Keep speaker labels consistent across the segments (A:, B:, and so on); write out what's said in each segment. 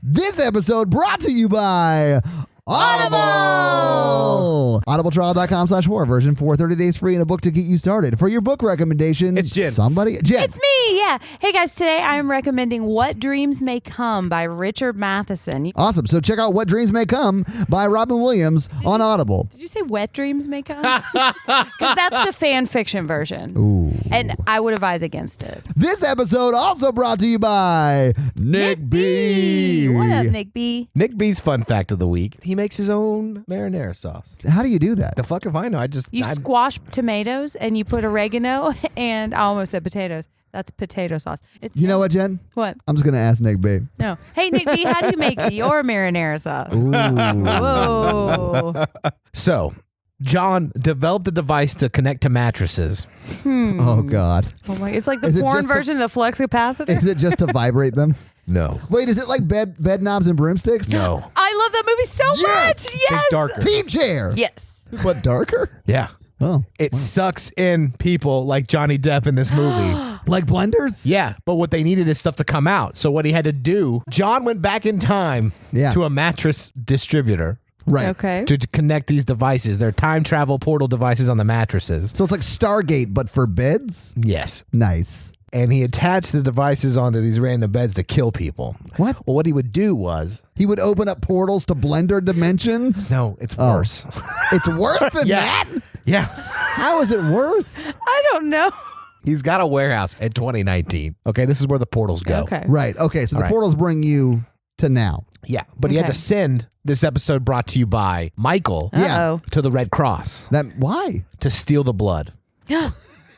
A: This episode brought to you by Audible! Audibletrial.com/horror version for 30 days free and a book to get you started. For your book recommendation,
B: it's Jenn.
A: Jenn.
C: It's me, yeah. Hey guys, today I'm recommending What Dreams May Come by Richard Matheson.
A: Awesome. So check out What Dreams May Come by Robin Williams on Audible.
C: Did you say Wet Dreams May Come? Because that's the fan fiction version.
A: Ooh.
C: And I would advise against it.
A: This episode also brought to you by Nick B.
C: What up, Nick B?
B: Nick B's fun fact of the week. He makes his own marinara sauce.
A: How do you do that?
B: The fuck if I know.
C: You squash tomatoes and you put oregano and I almost said potatoes. That's potato sauce.
A: You know what, Jen?
C: What?
A: I'm just going to ask Nick B.
C: No. Hey, Nick B, how do you make your marinara sauce?
A: Ooh.
C: Whoa.
B: So, John developed a device to connect to mattresses.
A: Oh, God.
C: Oh my! It's like the
A: Is it
C: porn
A: just
C: version of the flux capacitor.
A: Is it just to vibrate them?
B: No.
A: Wait, is it like bed knobs and broomsticks?
B: No.
C: I love that movie so much. Yes.
B: Think darker.
A: Team chair.
C: Yes.
A: What, darker?
B: Yeah.
A: Oh.
B: It sucks in people like Johnny Depp in this movie.
A: Like blenders?
B: Yeah, but what they needed is stuff to come out. So what he had to do, John went back in time to a mattress distributor.
A: Right.
C: Okay.
B: To connect these devices. They're time travel portal devices on the mattresses.
A: So it's like Stargate, but for beds?
B: Yes.
A: Nice.
B: And he attached the devices onto these random beds to kill people.
A: What?
B: Well, what he would do was...
A: He would open up portals to blender dimensions?
B: No, it's worse.
A: It's worse than that?
B: Yeah.
A: How is it worse?
C: I don't know.
B: He's got a warehouse in 2019. Okay, this is where the portals go.
C: Okay.
A: Right. Okay, so the portals bring you to now.
B: Yeah, but he had to send this episode brought to you by Michael to the Red Cross.
A: Why?
B: To steal the blood.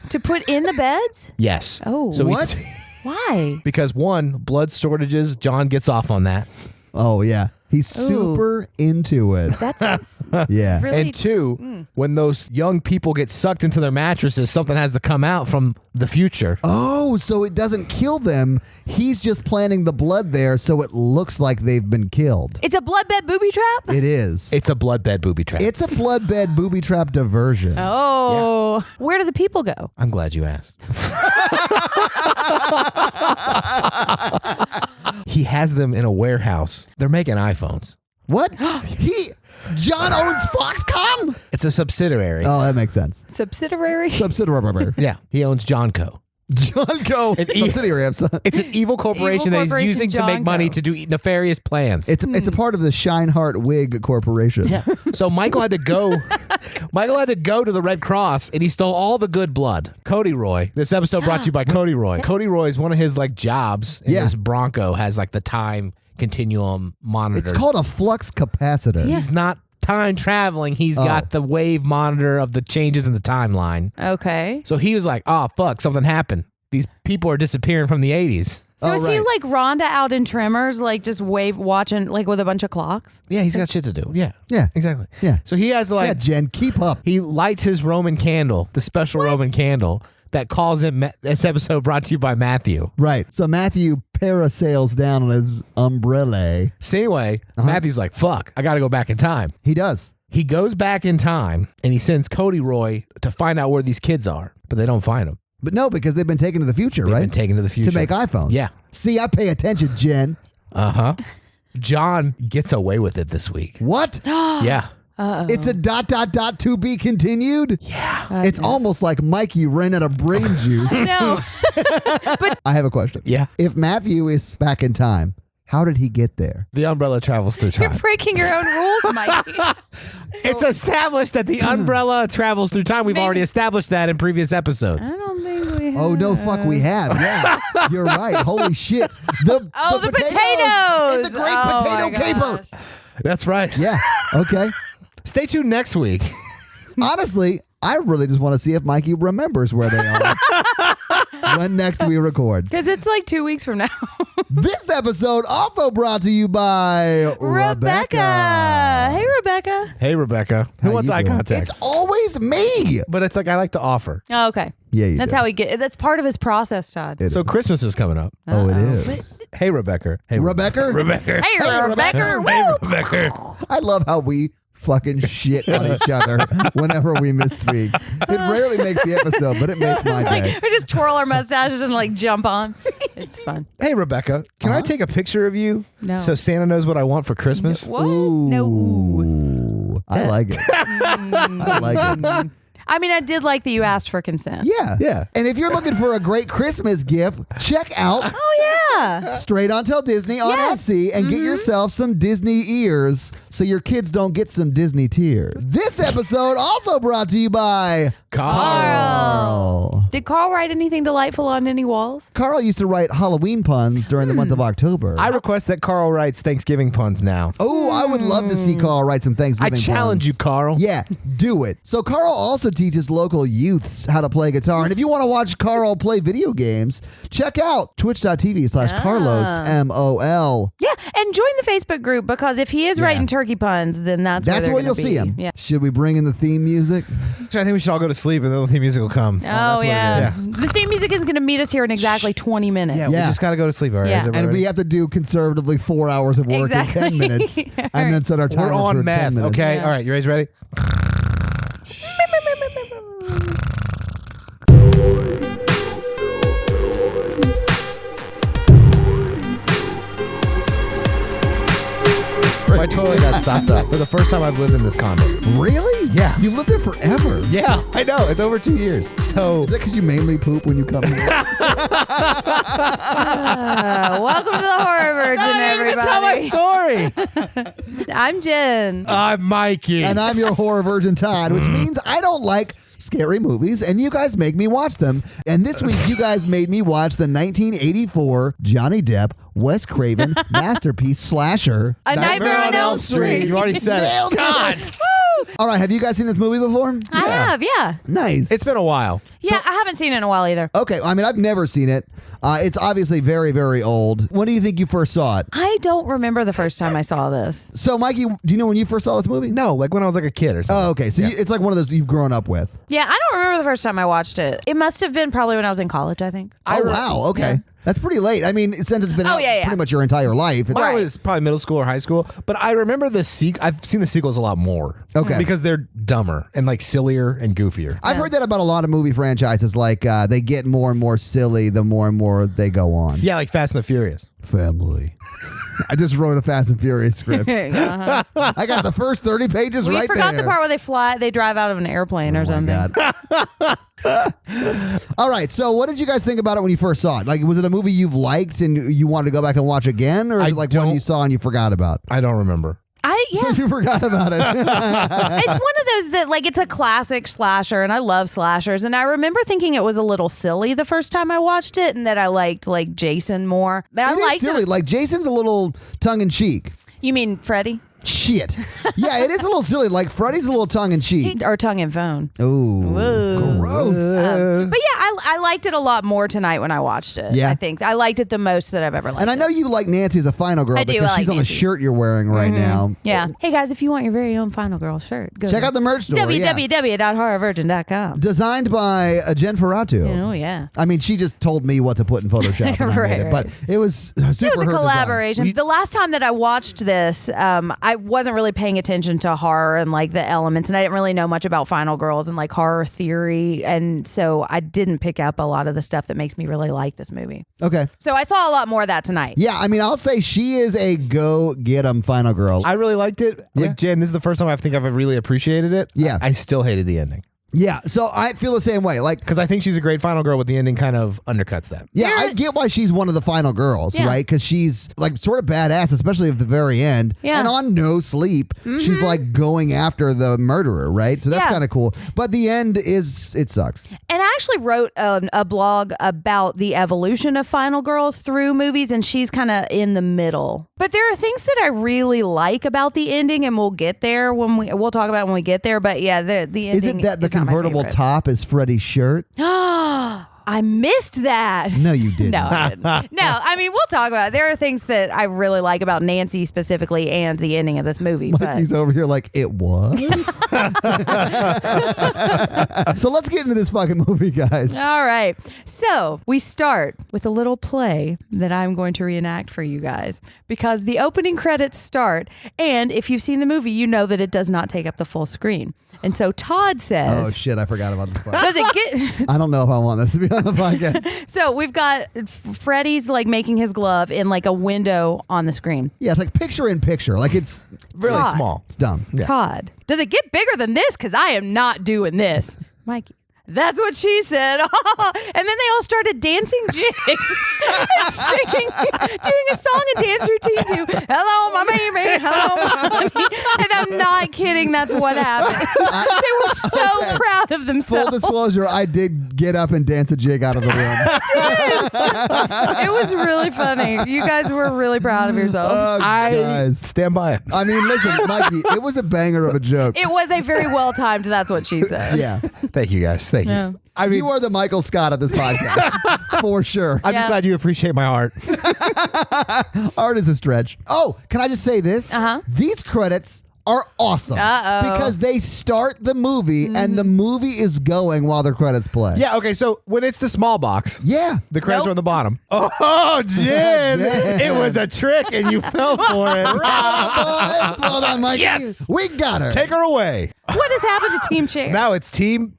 C: To put in the beds?
B: Yes.
C: Oh.
B: So
A: what?
C: Why?
B: Because one, blood storages, John gets off on that.
A: Oh, yeah. He's super into it.
C: That's
A: Yeah.
C: really.
B: And two, when those young people get sucked into their mattresses, something has to come out from the future.
A: Oh, so it doesn't kill them. He's just planting the blood there so it looks like they've been killed.
C: It's a bloodbed booby trap?
A: It is.
B: It's a bloodbed booby trap.
A: It's a bloodbed booby trap diversion.
C: Oh. Yeah. Where do the people go?
B: I'm glad you asked. He has them in a warehouse. They're making iPhones.
A: What? John owns Foxconn?
B: It's a subsidiary.
A: Oh, that makes sense.
C: Subsidiary?
A: Subsidiary.
B: Yeah, he owns Johnco.
A: Johnco. Subsidiary.
B: It's an evil corporation that he's using to make money to do nefarious plans.
A: It's a part of the Shineheart Wig Corporation.
B: Yeah. So Michael had to go. Michael had to go to the Red Cross, and he stole all the good blood. Cody Roy. This episode brought to you by Cody Roy. Cody Roy is one of his jobs. And this Bronco has the time continuum monitor.
A: It's called a flux capacitor.
C: Yeah.
B: He's not time traveling. He's got the wave monitor of the changes in the timeline.
C: Okay.
B: So he was like, "Oh fuck, something happened. These people are disappearing from the 80s."
C: So is he like Rhonda out in Tremors, just watching with a bunch of clocks?
B: Yeah, he's got shit to do. Yeah.
A: Yeah.
B: Exactly.
A: Yeah.
B: So he has
A: Yeah, Jen, keep up.
B: he lights his Roman candle, the special Roman candle that calls him. This episode brought to you by Matthew.
A: Right. So Matthew parasails down on his umbrella.
B: So anyway, Matthew's like, "Fuck, I got to go back in time."
A: He does.
B: He goes back in time and he sends Cody Roy to find out where these kids are, but they don't find them.
A: But no, because they've been taken to the future,
B: They've
A: right?
B: been taken to the future
A: To make iPhones.
B: Yeah.
A: See, I pay attention, Jen.
B: John gets away with it this week.
A: What?
B: Yeah.
A: It's a ... to be continued?
B: Yeah.
A: It's almost like Mikey ran out of brain juice.
C: No.
A: I have a question.
B: Yeah.
A: If Matthew is back in time, how did he get there?
B: The umbrella travels through time.
C: You're breaking your own rules, Mikey.
B: It's established that the umbrella travels through time. We've already established that in previous episodes.
C: I don't think we have.
A: Oh, no, fuck, we have. Yeah. You're right. Holy shit. The
C: potatoes.
A: And the great potato caper.
B: That's right.
A: Yeah. Okay.
B: Stay tuned next week.
A: Honestly, I really just want to see if Mikey remembers where they are when next we record.
C: Because it's 2 weeks from now.
A: This episode also brought to you by Rebecca.
C: Hey, Rebecca.
B: Hey, Rebecca. Who
A: How
B: wants
A: you
B: eye
A: doing?
B: contact?
A: It's always me.
B: But it's I like to offer.
C: Oh, okay.
A: Yeah, you
C: That's
A: do.
C: how that's part of his process, Todd.
A: It
B: So
A: is.
B: Christmas is coming up.
A: Oh, it is.
B: Hey, Rebecca. Hey,
A: Rebecca?
B: Rebecca.
C: Hey, Rebecca.
B: Hey, Rebecca.
A: I love how we fucking shit on each other whenever we misspeak. It rarely makes the episode, but it makes my day.
C: We just twirl our mustaches and like jump on. It's fun.
B: Hey, Rebecca, can I take a picture of you?
C: No.
B: So Santa knows what I want for Christmas?
C: What?
A: Ooh.
C: No.
A: I like it. I like it.
C: I mean, I did like that you asked for consent.
A: Yeah. And if you're looking for a great Christmas gift, check out
C: Oh, yeah.
A: Straight On Tell Disney on
C: Yes.
A: Etsy and get yourself some Disney ears so your kids don't get some Disney tears. This episode also brought to you by Carl.
C: Did Carl write anything delightful on any walls?
A: Carl used to write Halloween puns during the month of October.
B: I request that Carl writes Thanksgiving puns now.
A: Oh, I would love to see Carl write some Thanksgiving
B: I challenge
A: puns.
B: you, Carl.
A: Yeah, do it. So Carl also teaches local youths how to play guitar. And if you want to watch Carl play video games, check out twitch.tv/CarlosMOL.
C: Yeah, and join the Facebook group because if he is writing turkey puns, then that's
A: That's
C: where
A: where
C: they're
A: you'll
C: gonna
A: see
C: be.
A: him.
C: Yeah.
A: Should we bring in the theme music?
B: Actually, I think we should all go to sleep and then the theme music will come.
C: Oh, yeah.
B: is.
C: The theme music is going to meet us here in exactly 20 minutes.
B: Yeah, we just got to go to sleep. All right.
C: Yeah.
B: Is everybody
A: And we
B: ready?
A: have to do conservatively 4 hours of work
C: Exactly.
A: in 10 minutes and then set our timer
B: We're on
A: for 10
B: meth,
A: minutes.
B: okay?
C: Yeah.
B: All right, you guys ready? My toilet got stopped up for the first time I've lived in this condo.
A: Really?
B: Yeah.
A: You lived there forever.
B: Yeah, I know. It's over 2 years. So
A: Is that because you mainly poop when you come here?
C: Welcome to the Horror Virgin, everybody.
B: story.
C: I'm Jen.
B: I'm Mikey.
A: And I'm your horror virgin Todd, which means I don't like scary movies, and you guys make me watch them. And this week, you guys made me watch the 1984 Johnny Depp, Wes Craven masterpiece slasher,
C: A Nightmare on Elm Street.
B: You already said
A: Nailed
B: it.
A: it.
B: God.
A: All right, have you guys seen this movie before?
C: I have, yeah.
A: Nice.
B: It's been a while.
C: Yeah, I haven't seen it in a while either.
A: Okay, I mean, I've never seen it. It's obviously very, very old. When do you think you first saw it?
C: I don't remember the first time I saw this.
A: So, Mikey, do you know when you first saw this movie?
B: No, like when I was like a kid or something.
A: Oh, okay. So it's like one of those you've grown up with.
C: Yeah, I don't remember the first time I watched it. It must have been probably when I was in college, I think.
A: Oh, wow. Okay.
C: Yeah.
A: That's pretty late. I mean, since it's been out
C: yeah.
A: pretty much your entire life.
B: Well,
C: Right.
B: it was probably middle school or high school, but I remember the I've seen the sequels a lot more.
A: Okay.
B: Because they're dumber and like sillier and goofier.
A: I've heard that about a lot of movie franchises. Like they get more and more silly the more and more they go on.
B: Yeah, like Fast and the Furious.
A: Family. I just wrote a Fast and Furious script.
C: Uh-huh.
A: I got the first 30 pages
C: We
A: right
C: forgot
A: there.
C: the part where they drive out of an airplane or something.
A: God. All right, so what did you guys think about it when you first saw it? Like, was it a movie you've liked and you wanted to go back and watch again, or is
B: I
A: it like one
B: don't-
A: you saw and you forgot about?
B: I don't remember.
C: Yeah.
A: You forgot about it.
C: It's one of those that like it's a classic slasher and I love slashers and I remember thinking it was a little silly the first time I watched it and that I liked like Jason more. But I
A: It is
C: liked
A: silly. Like Jason's a little tongue in cheek.
C: You mean Freddy?
A: Shit. Yeah, it is a little silly. Like Freddy's a little tongue in cheek.
C: Or tongue and phone.
A: Ooh, gross.
C: But yeah, I liked it a lot more tonight when I watched it.
A: Yeah.
C: I think I liked it the most that I've ever liked.
A: And I know you like Nancy as a final girl
C: I do,
A: because
C: I like
A: she's on the
C: Nancy.
A: shirt you're wearing right now.
C: Yeah. Hey guys, if you want your very own Final Girl shirt, go
A: Check out the merch store. yeah.
C: www.horrorvirgin.com.
A: Designed by Jen Ferrato.
C: Oh yeah.
A: I mean, she just told me what to put in Photoshop and I made it, but it was super
C: It was a
A: her design.
C: collaboration. The last time that I watched this, I wasn't really paying attention to horror and like the elements, and I didn't really know much about Final Girls and like horror theory, and so I didn't pick up a lot of the stuff that makes me really like this movie.
A: Okay.
C: So I saw a lot more of that tonight.
A: Yeah, I mean, I'll say she is a go get 'em final girl.
B: I really liked it.
A: Yeah.
B: Like Jen, this is the first time I think I've really appreciated it.
A: Yeah.
B: I still hated the ending.
A: Yeah, so I feel the same way. Like,
B: Because I think she's a great final girl, but the ending kind of undercuts that.
A: yeah, I get why she's one of the final girls,
C: Yeah.
A: right? Because she's like sort of badass, especially at the very end.
C: Yeah.
A: And on No Sleep, she's like going after the murderer, right? So that's
C: Yeah.
A: kind of cool. But the end is, it sucks.
C: And I actually wrote a blog about the evolution of Final Girls through movies, and she's kind of in the middle. But there are things that I really like about the ending, and we'll get there we'll talk about it when we get there. But yeah, the ending
A: Isn't that the
C: is not my
A: convertible
C: favorite.
A: top is Freddy's shirt?
C: I missed that.
A: No, you didn't.
C: No, I didn't. No, I mean, we'll talk about it. There are things that I really like about Nancy specifically and the ending of this movie.
A: He's over here like, it was? So let's get into this fucking movie, guys.
C: All right. So we start with a little play that I'm going to reenact for you guys because the opening credits start. And if you've seen the movie, you know that it does not take up the full screen. And so Todd says...
A: Oh, shit. I forgot about this part.
C: Does it get...
A: I don't know if I want this to be on the podcast.
C: So we've got Freddy's like making his glove in like a window on the screen.
A: Yeah, it's like picture in picture. Like it's
B: Really
C: Todd.
B: small.
A: it's dumb. Yeah.
C: Todd, does it get bigger than this? Because I am not doing this. Mikey. That's what she said. And then they all started dancing jigs and singing, doing a song and dance routine to "Hello, my baby, hello, my honey." And I'm not kidding. That's what happened. They were so proud of
A: Full
C: themselves.
A: disclosure, I did get up and dance a jig out of the room.
C: It was really funny. You guys were really proud of yourselves.
B: I
A: guys.
B: stand by it.
A: I mean, listen, Mikey, it was a banger of a joke.
C: It was a very well timed. That's what she said.
A: Yeah.
B: Thank you, guys. Thank
C: Yeah.
B: you. I mean,
A: You are the Michael Scott of this podcast. For sure.
B: I'm just
C: Yeah.
B: glad you appreciate my art.
A: Art is a stretch. Oh, can I just say this?
C: Uh-huh.
A: These credits are awesome.
C: Uh-oh.
A: Because they start the movie and the movie is going while the credits play.
B: Yeah, okay, so when it's the small box,
A: Yeah.
B: the credits
C: Nope.
B: are on the bottom. Oh, Jen!
A: Jen.
B: It was a trick and you fell for it.
A: Bravo, boys. Well done, Mikey.
B: Yes.
A: We got her.
B: Take her away.
C: What has happened to Team Chair?
B: Now it's team.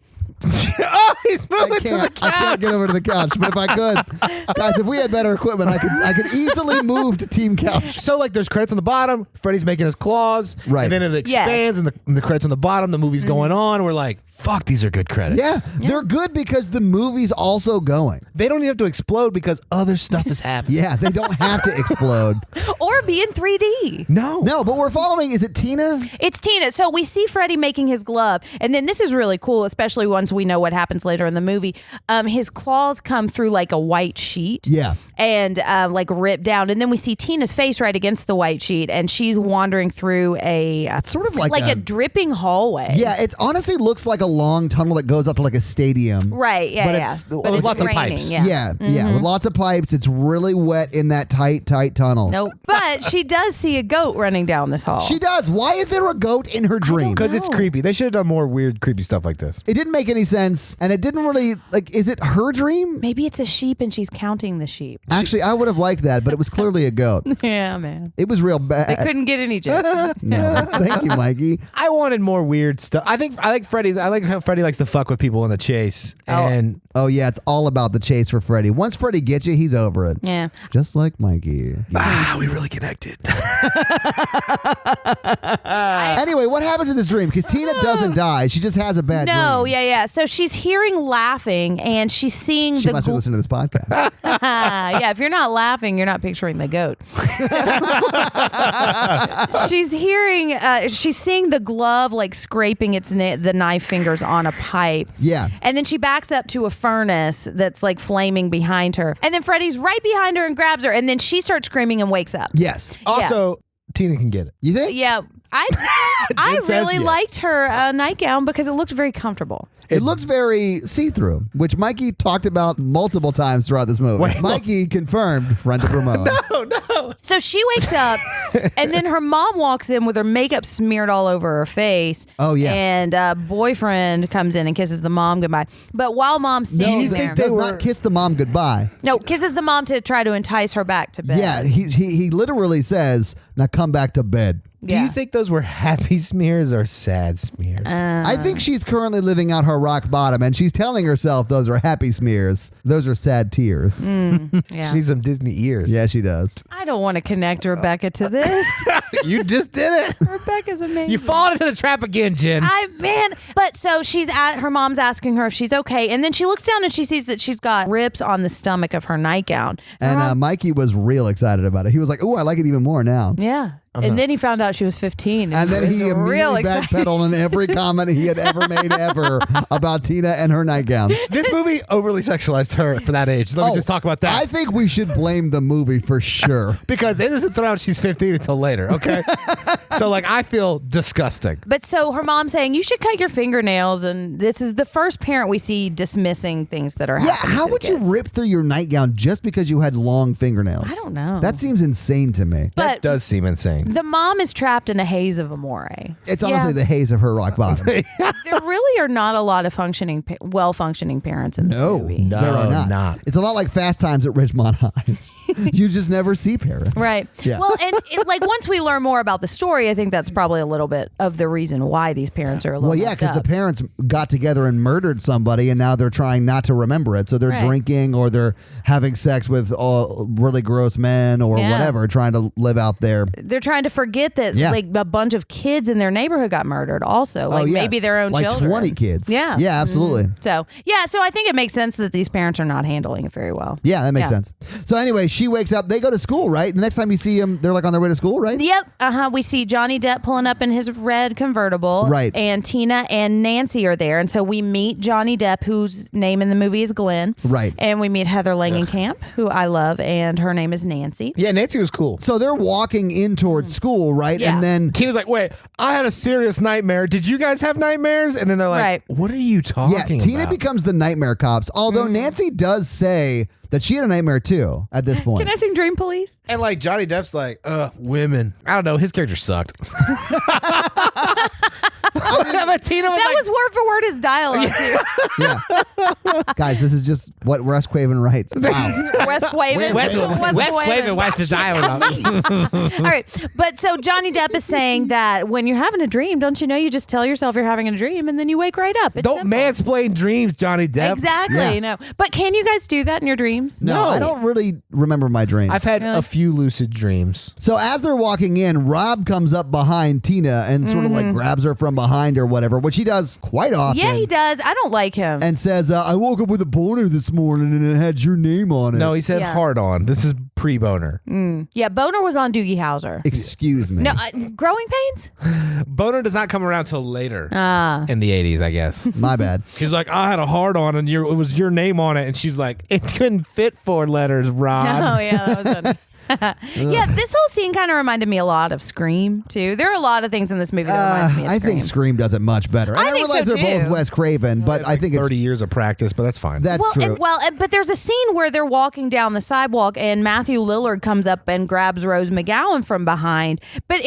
B: Oh, he's moving to the
A: I
B: couch.
A: can't get over to the couch, but if I could, guys, if we had better equipment, I could easily move to Team Couch.
B: So, like, there's credits on the bottom. Freddy's making his claws.
A: Right.
B: And then it expands, and the credits on the bottom. The movie's going on. We're like, fuck, these are good credits.
A: Yeah, they're good because the movie's also going.
B: They don't even have to explode because other stuff is happening.
A: Yeah, they don't have to explode.
C: Or be in 3D.
B: No.
A: No, but we're following, is it Tina?
C: It's Tina. So we see Freddy making his glove. And then this is really cool, especially once we know what happens later in the movie. His claws come through like a white sheet.
A: Yeah.
C: And like rip down. And then we see Tina's face right against the white sheet. And she's wandering through
A: It's sort of like
C: a dripping hallway.
A: Yeah, it honestly looks like a long tunnel that goes up to like a stadium.
C: Right. Yeah.
A: But
C: yeah.
A: it's-
C: But
B: with
C: it's
B: lots of
C: raining,
B: pipes.
C: Yeah.
A: Yeah, with lots of pipes. It's really wet in that tight tunnel.
C: Nope. But she does see a goat running down this hall.
A: She does. Why is there a goat in her dream?
B: Because it's
C: No.
B: creepy. They should have done more weird, creepy stuff like this.
A: It didn't make any sense, and it didn't really, like, is it her dream?
C: Maybe it's a sheep and she's counting the sheep.
A: Actually, I would have liked that, but it was clearly a goat.
C: Yeah, man.
A: It was real bad.
C: They couldn't get any joke.
A: No, thank you, Mikey.
B: I wanted more weird stuff. I like Freddy. I like how Freddy likes to fuck with people in the chase. And
A: Oh, yeah, it's all about the chase for Freddy. Once Freddy gets you, he's over it.
C: Yeah.
A: Just like Mikey.
B: we really connected.
A: Anyway, what happens in this dream? Because Tina doesn't die. She just has a bad
C: No,
A: dream.
C: yeah. So she's hearing laughing and she's seeing
A: She
C: the
A: must be listening to this podcast.
C: yeah, if you're not laughing, you're not picturing the goat. She's hearing, she's seeing the glove like scraping the knife fingers on a pipe.
A: Yeah.
C: And then she backs up to a furnace that's like flaming behind her. And then Freddy's right behind her and grabs her. And then she starts screaming and wakes up.
A: Yes.
B: Also, Tina can get it.
A: You think?
C: Yeah. I
B: says
C: really
B: yes.
C: liked her nightgown because it looked very comfortable.
A: It looked very see-through, which Mikey talked about multiple times throughout this movie.
B: Wait,
A: Mikey confirmed friend of Ramon.
B: No.
C: So she wakes up, and then her mom walks in with her makeup smeared all over her face.
A: Oh, yeah.
C: And boyfriend comes in and kisses the mom goodbye. But while mom's standing there,
A: does not kiss the mom goodbye.
C: no, kisses the mom to try to entice her back to bed.
A: Yeah, he literally says, "Now come back to bed."
B: Do you think those were happy smears or sad smears?
A: I think she's currently living out her rock bottom, and she's telling herself those are happy smears. Those are sad tears.
C: Yeah.
B: She needs some Disney ears.
A: Yeah, she does.
C: I don't want to connect Rebecca to this.
B: You just did it.
C: Rebecca's amazing.
B: You fall into the trap again, Jen.
C: But so her mom's asking her if she's okay, and then she looks down and she sees that she's got rips on the stomach of her nightgown.
A: And Mikey was real excited about it. He was like, "Oh, I like it even more now."
C: Yeah. And then he found out she was 15.
A: And then he
C: was real
A: immediately
C: excited.
A: backpedaled on every comment he had ever made ever about Tina and her nightgown.
B: This movie overly sexualized her for that age. Let me just talk about that.
A: I think we should blame the movie for sure.
B: Because it doesn't throw out she's 15 until later, okay? So like I feel disgusting.
C: But so her mom's saying you should cut your fingernails, and this is the first parent we see dismissing things that are happening.
A: How
C: to
A: would
C: the
A: you
C: kids.
A: rip through your nightgown just because you had long fingernails?
C: I don't know.
A: That seems insane to me.
C: But
B: That does seem insane.
C: the mom is trapped in a haze of amore.
A: It's honestly the haze of her rock bottom.
C: There really are not a lot of well-functioning parents in this movie.
B: No,
A: there are not. It's a lot like Fast Times at Ridgemont High. You just never see parents.
C: Right.
A: Yeah.
C: Well, and like once we learn more about the story, I think that's probably a little bit of the reason why these parents are a little
A: Well, yeah, because the
C: up.
A: parents got together and murdered somebody, and now they're trying not to remember it. So they're
C: Right.
A: drinking or they're having sex with really gross men or
C: Yeah.
A: whatever, trying to live out their.
C: They're trying to forget that
A: Yeah.
C: like a bunch of kids in their neighborhood got murdered also. Like maybe their own
A: like
C: children.
A: 20 kids.
C: Yeah.
A: Yeah, absolutely.
C: So I think it makes sense that these parents are not handling it very well.
A: Yeah, that makes
C: Yeah.
A: sense. So anyway, she wakes up. They go to school, right? The next time you see them, they're like on their way to school, right?
C: Yep. We see Johnny Depp pulling up in his red convertible.
A: Right.
C: And Tina and Nancy are there. And so we meet Johnny Depp, whose name in the movie is Glenn.
A: Right.
C: And we meet Heather Langenkamp, who I love, and her name is Nancy.
B: Yeah, Nancy was cool.
A: So they're walking in towards school, right?
C: Yeah.
A: And then
B: Tina's like, wait, I had a serious nightmare. Did you guys have nightmares? And then they're like,
C: Right.
B: what are you talking
A: Tina
B: about?
A: becomes the nightmare cops. Although Nancy does say that she had a nightmare too at this point.
C: Can I sing Dream Police?
B: And like Johnny Depp's like, women. I don't know. His character sucked. But Tina was
C: That
B: like,
C: was word for word his dialogue, too.
A: Yeah. Guys, this is just what Wes Craven writes. Wow.
C: Wes Craven.
B: Wes Craven wiped his eye out.
C: All right. But so Johnny Depp is saying that when you're having a dream, don't you know you just tell yourself you're having a dream and then you wake right up. It's
B: Don't
C: simple.
B: mansplain dreams, Johnny Depp.
C: Exactly.
A: Yeah.
C: No. But can you guys do that in your dreams?
A: No, I don't really remember my dreams.
B: I've had
C: Really?
B: a few lucid dreams.
A: So as they're walking in, Rob comes up behind Tina and sort of like grabs her from behind or whatever, which he does quite often.
C: Yeah, he does. I don't like him.
A: And says, I woke up with a boner this morning and it had your name on it.
B: No, he said
C: Yeah.
B: hard on. This is pre-boner.
C: Yeah, Boner was on Doogie Howser.
A: Excuse me.
C: No, growing pains?
B: Boner does not come around till later
C: Ah.
B: in the 80s, I guess.
A: My bad.
B: He's like, I had a hard on and it was your name on it. And she's like, it couldn't fit 4 letters, Rod.
C: Oh, yeah, that was funny. Yeah, this whole scene kind of reminded me a lot of Scream, too. There are a lot of things in this movie that reminds me of
A: I
C: Scream.
A: think Scream does it much better. And
C: I think
A: realize
C: so,
A: they're both
C: too.
A: Wes Craven, but I think
B: 30
A: it's
B: years of practice, but that's fine.
A: that's true.
C: But there's a scene where they're walking down the sidewalk and Matthew Lillard comes up and grabs Rose McGowan from behind. But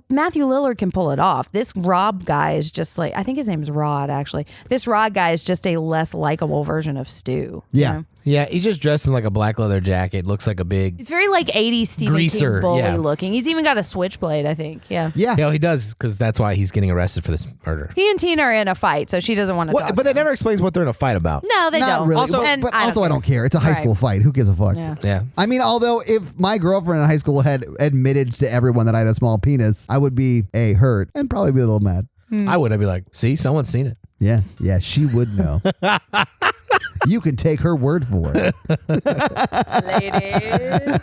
C: Matthew Lillard can pull it off. This Rob guy is just like, I think his name's Rod, actually. This Rod guy is just a less likable version of Stu.
A: Yeah.
C: You know?
B: Yeah, he's just dressed in like a black leather jacket. Looks like a big...
C: He's very like 80s Stephen
B: Greaser,
C: King bully
B: yeah.
C: looking. He's even got a switchblade, I think. Yeah.
A: yeah.
B: Yeah, he does, because that's why he's getting arrested for this murder.
C: He and Tina are in a fight, so she doesn't want to talk.
B: But they
C: to him.
B: never explains what they're in a fight about.
C: No, they
A: Not
C: don't.
A: really.
B: Also-
A: but I don't care. It's a high
C: Right.
A: school fight. Who gives a fuck?
C: Yeah.
B: Yeah.
A: I mean, although if my girlfriend in high school had admitted to everyone that I had a small penis, I would be hurt and probably be a little mad.
B: I would. I'd be like, see, someone's seen it.
A: Yeah, she would know. You can take her word for it.
C: Ladies.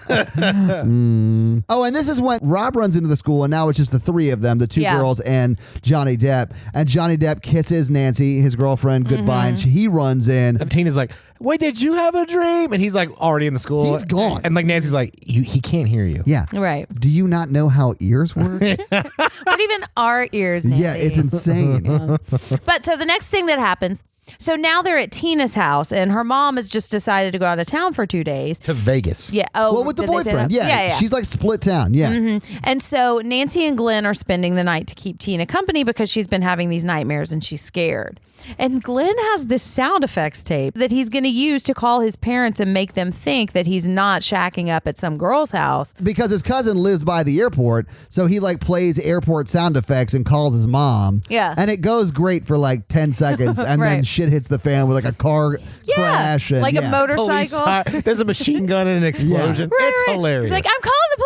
A: Oh, and this is when Rob runs into the school, and now it's just the 3 of them, the 2
C: Yeah.
A: girls and Johnny Depp. And Johnny Depp kisses Nancy, his girlfriend, goodbye, and he runs in.
B: And Tina's like, wait, did you have a dream? And he's like already in the school.
A: He's gone.
B: And like Nancy's like, he can't hear you.
A: Yeah.
C: Right.
A: Do you not know how ears work?
C: But even our ears, Nancy.
A: Yeah, it's insane.
C: But so the next thing that happens, so now they're at Tina's house, and her mom has just decided to go out of town for 2 days.
B: To Vegas.
C: Yeah. Oh,
A: Well, with the
C: did they say
A: boyfriend,
C: that?
A: yeah. She's like split town, yeah.
C: And so Nancy and Glenn are spending the night to keep Tina company because she's been having these nightmares and she's scared. And Glenn has this sound effects tape that he's going to use to call his parents and make them think that he's not shacking up at some girl's house.
A: Because his cousin lives by the airport, so he like plays airport sound effects and calls his mom.
C: Yeah.
A: And it goes great for like 10 seconds, and then
C: Right.
A: shit hits the fan with like a car crash. And,
C: like a
B: Police
C: motorcycle.
B: siren. There's a machine gun and an explosion.
C: Right,
B: It's
C: right.
B: hilarious.
C: He's like, I'm calling the police.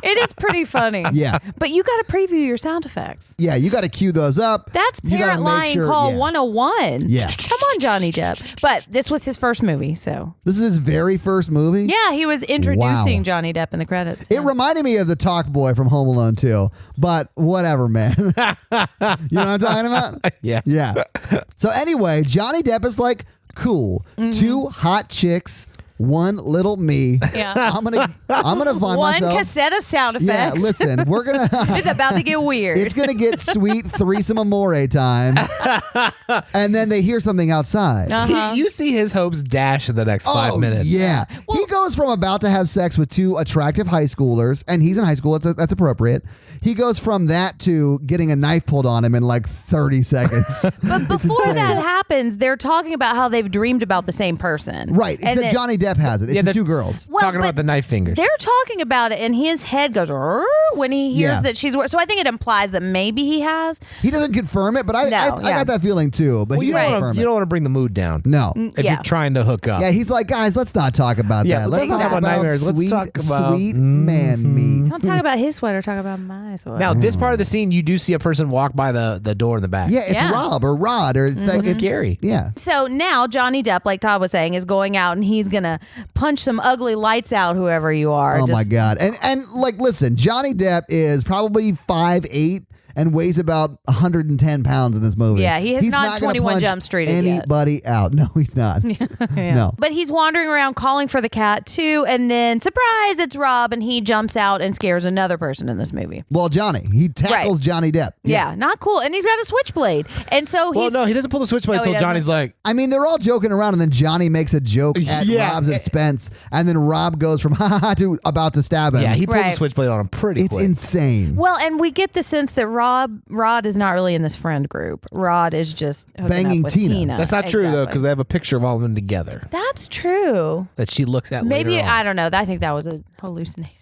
C: It is pretty funny.
A: Yeah.
C: But you got to preview your sound effects.
A: Yeah, you got to cue those up.
C: That's
A: You gotta
C: parent
A: make
C: lying
A: sure-
C: call
A: yeah.
C: 101.
A: Yeah.
C: Come on, Johnny Depp. But this was his first movie, so.
A: This is his very first movie.
C: Yeah, he was introducing
A: Wow.
C: Johnny Depp in the credits.
A: It reminded me of the Talk Boy from Home Alone 2, but whatever, man. You know what I'm talking about?
B: Yeah.
A: Yeah. So anyway, Johnny Depp is like, cool. 2 hot chicks one little me.
C: Yeah.
A: I'm gonna find
C: One
A: myself.
C: cassette of sound
A: Yeah,
C: effects.
A: listen, we're gonna.
C: It's about to get weird.
A: It's gonna get sweet threesome amore time, and then they hear something outside.
B: You see his hopes dash in the next 5 minutes.
A: Yeah. He goes from about to have sex with two attractive high schoolers, and he's in high school, that's appropriate. He goes from that to getting a knife pulled on him in like 30 seconds.
C: But before that happens, they're talking about how they've dreamed about the same person.
A: Right.
C: And
A: Except Johnny Depp has it. It's the two girls.
C: Well,
B: Talking
C: but
B: about the knife fingers.
C: They're talking about it, and his head goes "Rrr," when he hears that she's. So I think it implies that maybe he has.
A: He doesn't confirm it, but I got that feeling too. But
B: well, you don't want to bring the mood down.
A: No.
B: If you're trying to hook up.
A: Yeah, he's like, guys, let's not talk about that. Let's talk about
B: nightmares.
A: Sweet,
B: Let's talk about
A: sweet man meat.
C: Don't talk about his sweater. Talk about my sweater.
B: Now, this part of the scene, you do see a person walk by the door in the back.
A: Yeah, it's Rob or Rod or it's
B: It's scary.
A: Yeah.
C: So now Johnny Depp, like Todd was saying, is going out and he's gonna punch some ugly lights out, whoever you are.
A: Oh my God. And like, listen, Johnny Depp is probably 5'8" and weighs about 110 pounds in this movie.
C: Yeah, he has
A: He's
C: not
A: gonna
C: 21
A: punch
C: Jump Street yet.
A: anybody out. No, he's not. No.
C: But he's wandering around calling for the cat too, and then surprise, it's Rob, and he jumps out and scares another person in this movie.
A: Well, Johnny, he tackles Johnny Depp.
C: Yeah, not cool. And he's got a switchblade. And so
B: Well,
C: he's
B: no, he doesn't pull the switchblade until Johnny's like,
A: I mean, they're all joking around, and then Johnny makes a joke at Rob's expense, and then Rob goes from ha ha ha to about to stab him.
B: yeah, he pulls the switchblade on him pretty
A: It's
B: quick.
A: insane.
C: well, and we get the sense that Rod is not really in this friend group. Rod is just hooking
A: Banging
C: up with
A: Tina.
B: That's not true, though,
C: Exactly.
B: because they have a picture of all of them together
C: That's true.
B: that she looks at
C: Maybe
B: later on.
C: I don't know. I think that was a hallucination.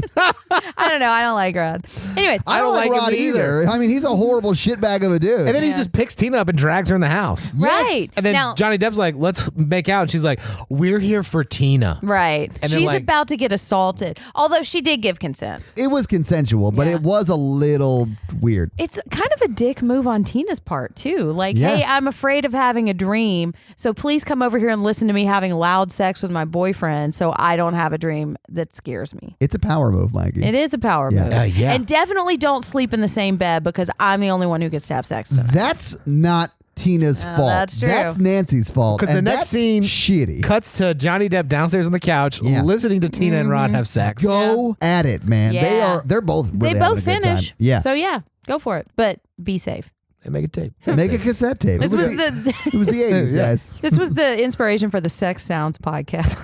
C: I don't know. I don't like Rod. Anyways,
A: I don't like
B: him
A: Rod either. I mean, he's a horrible shitbag of a dude.
B: And then he just picks Tina up and drags her in the house.
C: right.
B: And then
C: now,
B: Johnny Depp's like, let's make out. And she's like, we're here for Tina.
C: right.
B: And then,
C: She's
B: like-
C: about to get assaulted. Although she did give consent.
A: It was consensual, but
C: Yeah.
A: it was a little weird.
C: It's kind of a dick move on Tina's part, too. Like,
A: Yeah.
C: hey, I'm afraid of having a dream, so please come over here and listen to me having loud sex with my boyfriend so I don't have a dream that scares me.
A: It's a power move, Mikey.
C: It is a power
A: Yeah.
C: move.
B: Yeah.
C: And definitely don't sleep in the same bed because I'm the only one who gets to have sex tonight.
A: That's not Tina's fault.
C: that's true.
A: That's Nancy's fault.
B: Because the
A: and
B: next
A: that's
B: scene
A: shitty.
B: cuts to Johnny Depp downstairs on the couch, listening to Tina and Rod have sex.
A: Go at it, man.
C: Yeah.
A: They're both really
C: They
A: having
C: both
A: a good time.
C: finish.
A: Yeah.
C: So, yeah, go for it. But be safe.
B: And make a tape.
A: Make a cassette tape.
C: This
A: it
C: was
A: it was the 80s,
B: Yeah.
A: guys.
C: This was the inspiration for the Sex Sounds podcast.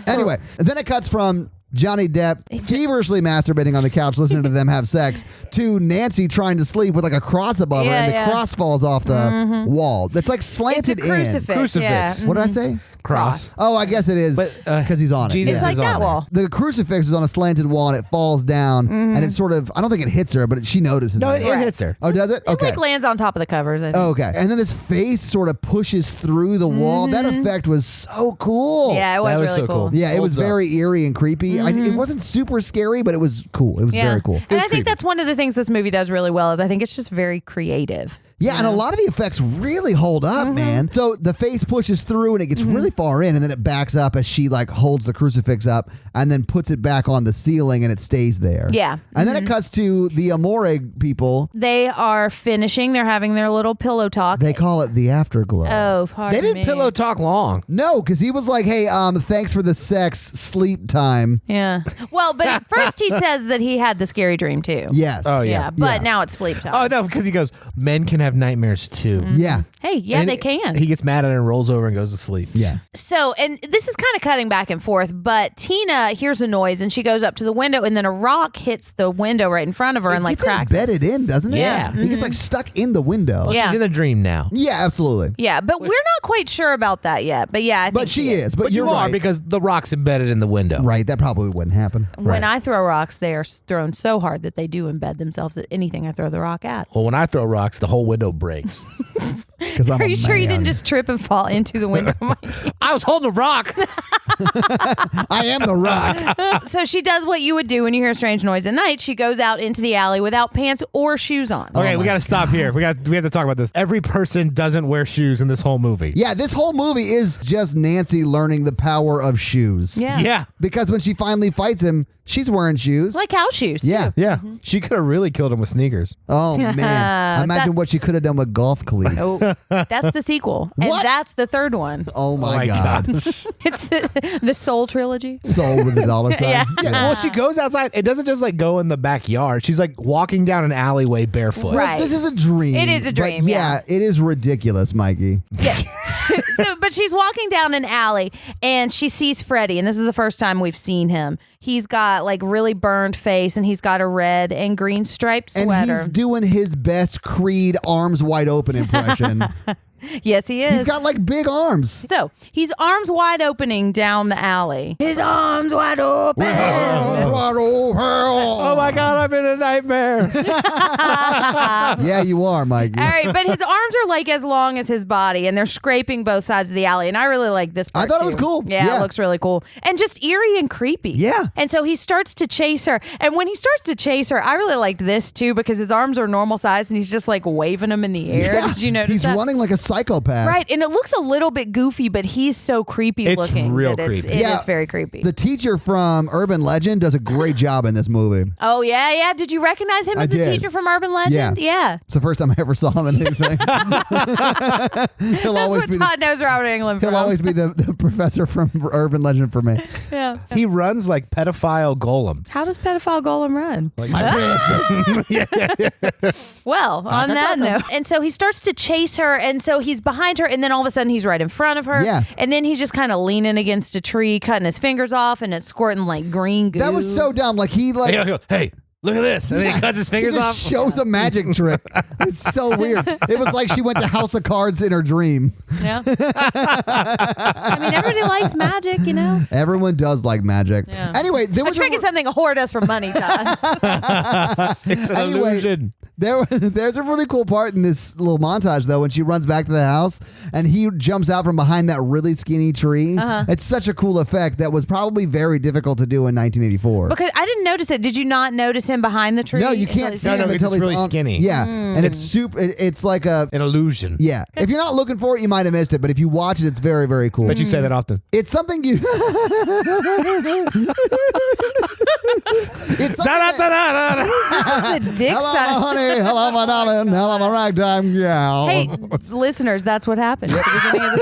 A: Anyway, and then it cuts from Johnny Depp feverishly masturbating on the couch, listening to them have sex, to Nancy trying to sleep with like a cross above her, and the cross falls off the wall. That's like slanted
C: It's a crucifix.
B: Crucifix.
C: Yeah.
A: What did I say?
B: Cross.
A: Oh, I guess it is
B: But,
A: because he's on it.
B: Jesus
C: It's
A: Yeah.
C: like
B: is on
C: that
B: there.
C: wall.
A: The crucifix is on a slanted wall and it falls down, and it sort of, I don't think it hits her, but she notices
B: No,
A: it.
B: it hits her.
A: Oh, does it?
C: It
A: Okay.
C: like lands on top of the covers. I think.
A: Oh, okay. And then this face sort of pushes through the wall. That effect was so cool.
C: Yeah, it was
B: That was
C: really
B: so
C: cool.
B: cool.
A: Yeah, it was
B: Holds up.
A: very eerie and creepy. It wasn't super scary, but it was cool. It was very cool.
C: And I think that's one of the things this movie does really well is I think it's just very creative.
A: Yeah, and a lot of the effects really hold up, man. So the face pushes through and it gets really far in, and then it backs up as she like holds the crucifix up and then puts it back on the ceiling and it stays there.
C: Yeah.
A: And then it cuts to the Amore people.
C: They are finishing. They're having their little pillow talk.
A: They call it the afterglow.
C: Oh, pardon
B: They didn't
C: me.
B: pillow talk long.
A: No, because he was like, hey, thanks for the sex, sleep time.
C: Yeah. Well, but at first he says that he had the scary dream too.
A: Yes.
B: Oh,
C: Yeah. But
A: Yeah.
C: now it's sleep time.
B: Oh, no, because he goes, men can have nightmares too.
A: Yeah.
C: Hey, yeah,
B: And
C: they can.
B: He gets mad at her and rolls over and goes to sleep.
A: Yeah.
C: So, and this is kind of cutting back and forth, but Tina hears a noise and she goes up to the window and then a rock hits the window right in front of her and like
A: gets
C: cracks it.
A: embedded in, doesn't it?
B: Yeah.
A: He gets like stuck in the window.
B: Well,
C: Yeah.
B: she's in a dream now.
A: Yeah, absolutely.
C: Yeah, but we're not quite sure about that yet. But yeah, I think
A: But she is. But you're
B: you are
A: right.
B: because the rock's embedded in the window.
A: Right, that probably wouldn't happen.
C: When I throw rocks, they are thrown so hard that they do embed themselves at anything I throw the rock at.
B: Well, when I throw rocks, the whole window breaks.
A: Because I'm
C: Are
A: a
C: you sure you
A: man.
C: didn't just trip and fall into the window?
B: I was holding a rock.
A: I am the rock.
C: So she does what you would do when you hear a strange noise at night. She goes out into the alley without pants or shoes on.
B: Okay, we got to stop here. We have to talk about this. Every person doesn't wear shoes in this whole movie.
A: Yeah, this whole movie is just Nancy learning the power of shoes.
C: Yeah.
B: Yeah.
A: Because when she finally fights him, She's wearing shoes.
C: Like cow shoes.
A: Yeah.
C: Too.
B: Yeah. She could have really killed him with sneakers.
A: Oh, man. Imagine what she could have done with golf cleats.
C: Oh, that's the sequel. And
A: What?
C: that's the third one.
A: Oh, my God.
B: gosh.
C: It's the Soul trilogy.
A: Soul with the dollar sign.
C: Yeah.
B: Well, she goes outside. It doesn't just like go in the backyard. She's like walking down an alleyway barefoot.
C: Right.
A: This is a dream.
C: It is a dream,
A: But
C: yeah.
A: it is ridiculous, Mikey.
C: Yeah. But she's walking down an alley and she sees Freddy, and this is the first time we've seen him. He's got like really burned face, and he's got a red and green striped
A: And
C: sweater.
A: he's doing his best Creed arms wide open impression.
C: Yes, he is.
A: He's got like big arms.
C: So he's arms wide opening down the alley. His arms wide open.
B: Oh my God, I'm in a nightmare.
A: Yeah, you are, Mikey.
C: All right, but his arms are like as long as his body, and they're scraping both sides of the alley. And I really like this part.
A: I thought it
C: too.
A: was cool.
C: Yeah,
A: Yeah.
C: it looks really cool. And just eerie and creepy.
A: Yeah.
C: And so he starts to chase her. And when he starts to chase her, I really liked this too, because his arms are normal size and he's just like waving them in the air.
A: Yeah.
C: Did you notice
A: He's
C: that?
A: running like a psychopath.
C: Right, and it looks a little bit goofy, but he's so creepy
B: It's
C: looking.
B: real
C: that
B: creepy.
C: It
A: Yeah.
C: is very creepy.
A: The teacher from Urban Legend does a great job in this movie.
C: Oh, yeah. Did you recognize him
A: I
C: as the
A: did.
C: teacher from Urban Legend? Yeah.
A: It's the first time I ever saw him in anything. He'll
C: That's
A: always
C: what
A: be
C: Todd knows Robert Englund
A: he'll
C: from.
A: always be the professor from Urban Legend for me.
C: Yeah.
B: He runs like pedophile Golem.
C: How does pedophile Golem run?
B: Like my
C: Well, on that note. And so he starts to chase her, and so he's behind her, and then all of a sudden he's right in front of her.
A: Yeah.
C: And then he's just kind of leaning against a tree, cutting his fingers off, and it's squirting like green goo.
A: That was so dumb. Like he like
B: Hey, look at this. And then he cuts his fingers
A: he
B: off.
A: just shows a magic trick. It's so weird. It was like she went to House of Cards in her dream.
C: Yeah. I mean, everybody likes magic, you know?
A: Everyone does like magic.
C: Yeah.
A: Anyway, there
C: A
A: was
C: trick is something a whore does for money, Todd.
B: It's an
A: Anyway,
B: illusion.
A: There's a really cool part in this little montage, though, when she runs back to the house and he jumps out from behind that really skinny tree. It's such a cool effect that was probably very difficult to do in 1984.
C: Because I didn't notice it. Did you not notice him behind the tree?
A: No, you
C: until
A: can't
C: he's-
A: see him
B: because
A: until
B: it's
A: he's
B: really
A: on-
B: skinny.
A: Yeah, and it's super. It's like a
B: An illusion.
A: yeah. If you're not looking for it, you might have missed it. But if you watch it, it's very very cool.
B: But you say that often.
A: It's something you. It's something that-
C: The dick
A: Hello,
C: side.
A: my honey. Hello, my darling. Hello, my ragtime gal.
C: Hey, listeners, that's what happened at the beginning of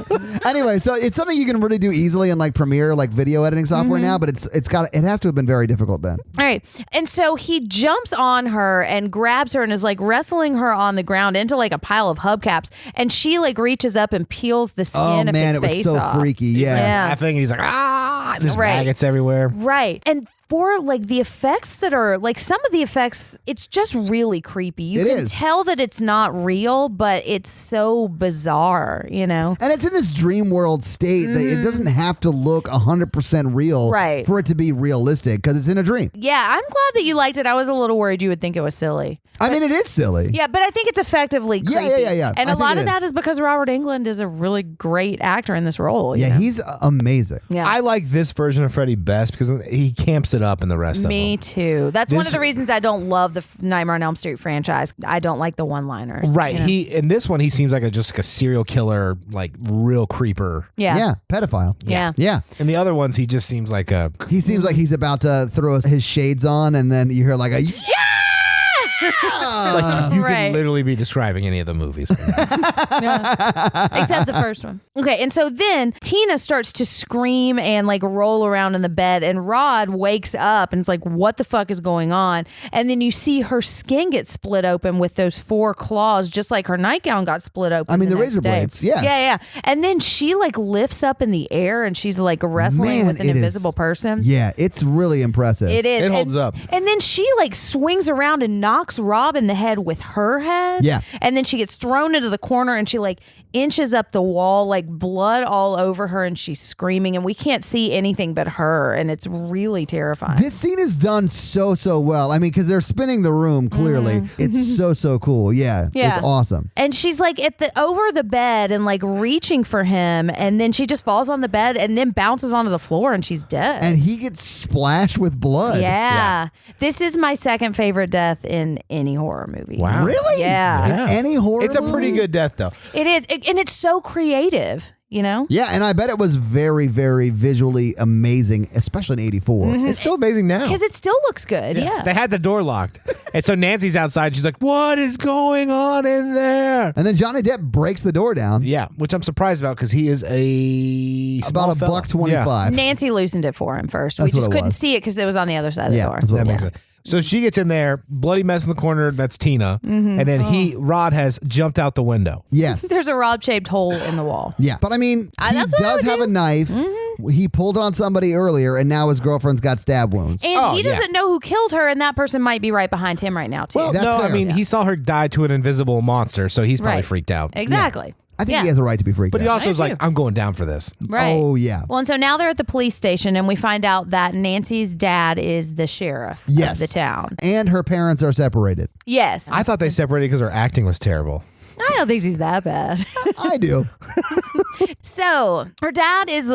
C: this movie.
A: Anyway, so it's something you can really do easily in like Premiere, like video editing software now. But it has to have been very difficult then.
C: All right. And so he jumps on her and grabs her and is like wrestling her on the ground into like a pile of hubcaps. And she like reaches up and peels the skin
A: Oh
C: of
A: man,
C: his
A: it was
C: face
A: so
C: off.
A: freaky. Yeah.
C: Yeah.
B: Laughing, and he's like, ah! There's
C: Right.
B: maggots everywhere.
C: Right. And for like the effects that are like some of the effects, it's just really creepy. You
A: It
C: can
A: is.
C: tell that it's not real, but it's so bizarre, you know?
A: And it's in this dream world state that it doesn't have to look 100% real
C: Right.
A: for it to be realistic because it's in a dream.
C: Yeah, I'm glad that you liked it. I was a little worried you would think it was silly.
A: I mean, it is silly.
C: Yeah, but I think it's effectively
A: Yeah,
C: creepy.
A: yeah.
C: And
A: I
C: a
A: think
C: lot
A: it
C: of that
A: is.
C: is because Robert Englund is a really great actor in this role. you
A: Yeah,
C: know?
A: he's amazing.
C: Yeah.
B: I like this version of Freddy best because he camps it up in the rest of them.
C: Me too. That's one
B: This-
C: of the reasons I don't love the Nightmare on Elm Street franchise. I don't like the one-liners.
B: Right.
C: you know?
B: He in this one he seems like just like a serial killer, like real creeper.
C: Yeah.
A: Yeah, pedophile.
C: Yeah.
A: Yeah.
B: In the other ones he just seems like a
A: He seems like he's about to throw his shades on, and then you hear like a
B: like you
C: Right.
B: could literally be describing any of the movies.
C: Except the first one. Okay, and so then Tina starts to scream and like roll around in the bed, and Rod wakes up and it's like, what the fuck is going on? And then you see her skin get split open with those 4 claws, just like her nightgown got split open.
A: I mean, the
C: next
A: razor
C: day.
A: blades, yeah.
C: Yeah. And then she like lifts up in the air and she's like wrestling
A: Man,
C: with an
A: it is-
C: invisible person.
A: Yeah, it's really impressive.
C: It is.
B: It holds
C: And-
B: up.
C: And then she like swings around and knocks Rob in the head with her head.
A: Yeah.
C: And then she gets thrown into the corner and she like inches up the wall, like blood all over her, and she's screaming, and we can't see anything but her, and it's really terrifying.
A: This scene is done so well. I mean, because they're spinning the room clearly. It's so cool. Yeah,
C: Yeah.
A: it's awesome.
C: And she's like at the over the bed and like reaching for him, and then she just falls on the bed and then bounces onto the floor and she's dead.
A: And he gets splashed with blood.
C: yeah. This is my second favorite death in in any horror movie.
B: Wow.
A: Really?
C: Yeah.
A: In any horror
B: It's a
A: movie?
B: pretty good death, though.
C: It is. And it's so creative, you know?
A: Yeah, and I bet it was very, very visually amazing, especially in 84.
B: It's still amazing now.
C: Because it still looks good. Yeah.
B: They had the door locked. And so Nancy's outside. She's like, what is going on in there?
A: And then Johnny Depp breaks the door down.
B: Yeah, which I'm surprised about because he is a small
A: About
B: fella.
A: $1.25.
C: Nancy loosened it for him first.
A: That's
C: We
A: what
C: just
A: it
C: couldn't
A: was.
C: see it because it was on the other side of the door.
A: That's what
B: That
A: it
B: makes
A: was.
B: sense. So she gets in there, bloody mess in the corner. That's Tina. And then Rod has jumped out the window.
A: Yes.
C: There's a rod-shaped hole in the wall.
A: Yeah. But I mean, he
C: that's what I
A: does
C: would
A: have
C: do.
A: a knife. He pulled it on somebody earlier, and now his girlfriend's got stab wounds.
C: And
B: Oh,
C: he
B: yeah.
C: doesn't know who killed her, and that person might be right behind him right now, too.
B: Well,
A: That's
B: no,
A: fair.
B: I mean, he saw her die to an invisible monster, so he's probably
C: Right.
B: freaked out.
C: Exactly.
A: I think he has a right to be freaked
B: But he
A: out.
B: also is
C: I
B: like,
C: do.
B: I'm going down for this.
C: Right.
A: Oh, yeah.
C: Well, and so now they're at the police station, and we find out that Nancy's dad is the sheriff
A: Yes.
C: of the town.
A: And her parents are separated.
C: Yes.
B: I thought they separated because her acting was terrible.
C: I don't think she's that bad.
A: I do.
C: So her dad is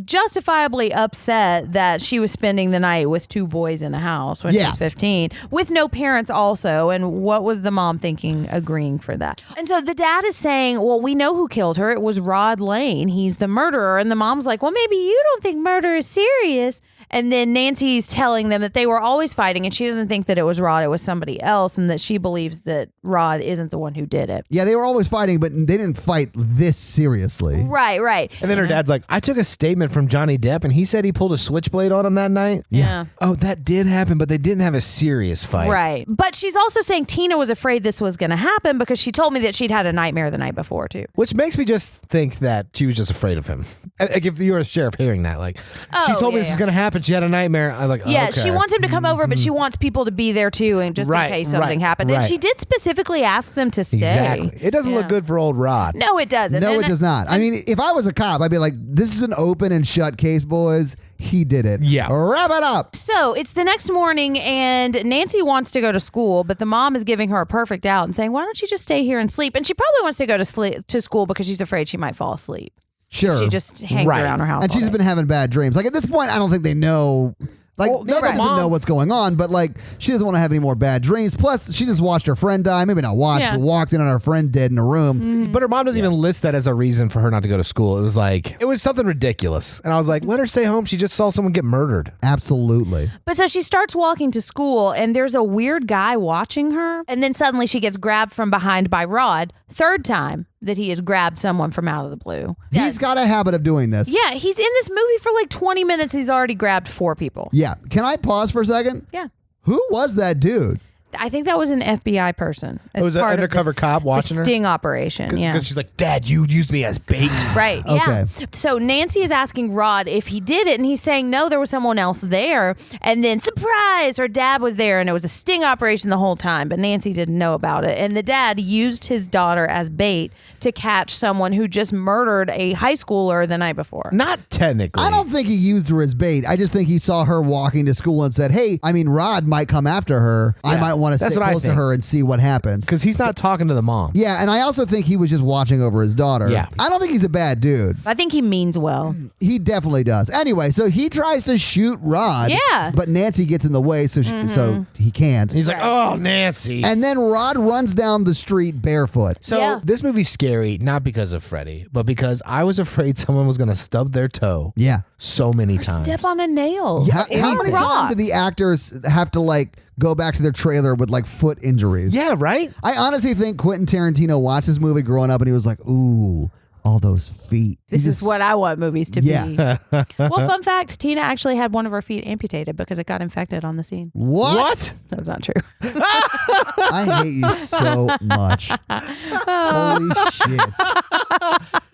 C: justifiably upset that she was spending the night with two boys in a house when she
A: Yeah.
C: was 15, with no parents also. And what was the mom thinking, agreeing for that? And so the dad is saying, well, we know who killed her. It was Rod Lane. He's the murderer. And the mom's like, well, maybe you don't think murder is serious. And then Nancy's telling them that they were always fighting, and she doesn't think that it was Rod, it was somebody else, and that she believes that Rod isn't the one who did it.
A: Yeah, they were always fighting, but they didn't fight this seriously.
C: Right, right.
B: And then her dad's like, I took a statement from Johnny Depp, and he said he pulled a switchblade on him that night.
C: Yeah.
B: Oh, that did happen, but they didn't have a serious fight.
C: Right. But she's also saying Tina was afraid this was going to happen because she told me that she'd had a nightmare the night before, too.
B: Which makes me just think that she was just afraid of him. Like if you're a sheriff hearing that, like, she told me this was going to happen. She had a nightmare. I'm like,
C: Yeah,
B: okay.
C: she wants him to come over, but she wants people to be there too, and just
B: Right,
C: in case something
B: right,
C: happened. And
B: right.
C: she did specifically ask them to stay.
B: Exactly. It doesn't look
C: Yeah.
B: good for old Rod.
C: No, it doesn't.
A: No,
C: And
A: it does not. I mean, if I was a cop, I'd be like, this is an open and shut case, boys. He did it.
B: Yeah.
A: Wrap it up.
C: So it's the next morning, and Nancy wants to go to school, but the mom is giving her a perfect out and saying, why don't you just stay here and sleep? And she probably wants to go to school because she's afraid she might fall asleep.
A: Sure.
C: She just hangs
B: Right.
C: around her house.
A: And she's
C: all day.
A: been having bad dreams. Like at this point, I don't think they know. Like,
B: Well, no,
A: Nancy
B: right.
A: doesn't know what's going on, but like, she doesn't want to have any more bad dreams. Plus, she just watched her friend die. Maybe not watched,
C: Yeah.
A: but walked in on her friend dead in a room.
B: But her mom doesn't even list that as a reason for her not to go to school. It was like, it was something ridiculous. And I was like, let her stay home. She just saw someone get murdered.
A: Absolutely.
C: But so she starts walking to school, and there's a weird guy watching her. And then suddenly she gets grabbed from behind by Rod. Third time that he has grabbed someone from out of the blue.
A: He's got a habit of doing this.
C: Yeah, he's in this movie for like 20 minutes. He's already grabbed 4 people.
A: Yeah. Can I pause for a second?
C: Yeah.
A: Who was that dude?
C: I think that was an FBI person. As
B: was an
C: part of
B: undercover
C: the
B: cop watching
C: the
B: her?
C: sting operation. Yeah.
B: Because she's like, Dad, you used me as bait.
C: Right. Yeah.
A: Okay.
C: So Nancy is asking Rod if he did it, and he's saying no, there was someone else there. And then surprise, her dad was there, and it was a sting operation the whole time, but Nancy didn't know about it. And the dad used his daughter as bait to catch someone who just murdered a high schooler the night before.
B: Not technically.
A: I don't think he used her as bait. I just think he saw her walking to school and said, hey, I mean, Rod might come after her. I
B: Yeah,
A: might want to
B: that's
A: stay
B: what I
A: close to
B: think.
A: her and see what happens.
B: Because he's not talking to the mom.
A: Yeah, and I also think he was just watching over his daughter.
B: Yeah.
A: I don't think he's a bad dude.
C: I think he means well.
A: He definitely does. Anyway, so he tries to shoot Rod.
C: Yeah.
A: But Nancy gets in the way, so so he can't.
B: He's like, oh, Nancy.
A: And then Rod runs down the street barefoot.
B: So
C: Yeah.
B: this movie's scary, not because of Freddy, but because I was afraid someone was going to stub their toe
A: Yeah.
B: so many times.
C: Step on a nail.
A: How many
C: rock.
A: times do the actors have to like go back to their trailer with like foot injuries?
B: Yeah, right?
A: I honestly think Quentin Tarantino watched this movie growing up and he was like, ooh, all those feet.
C: This
A: He
C: is
A: just-
C: what I want movies to
A: Yeah.
C: be. Well, fun fact, Tina actually had one of her feet amputated because it got infected on the scene.
A: What?
C: That's not true.
A: I hate you so much. Holy shit.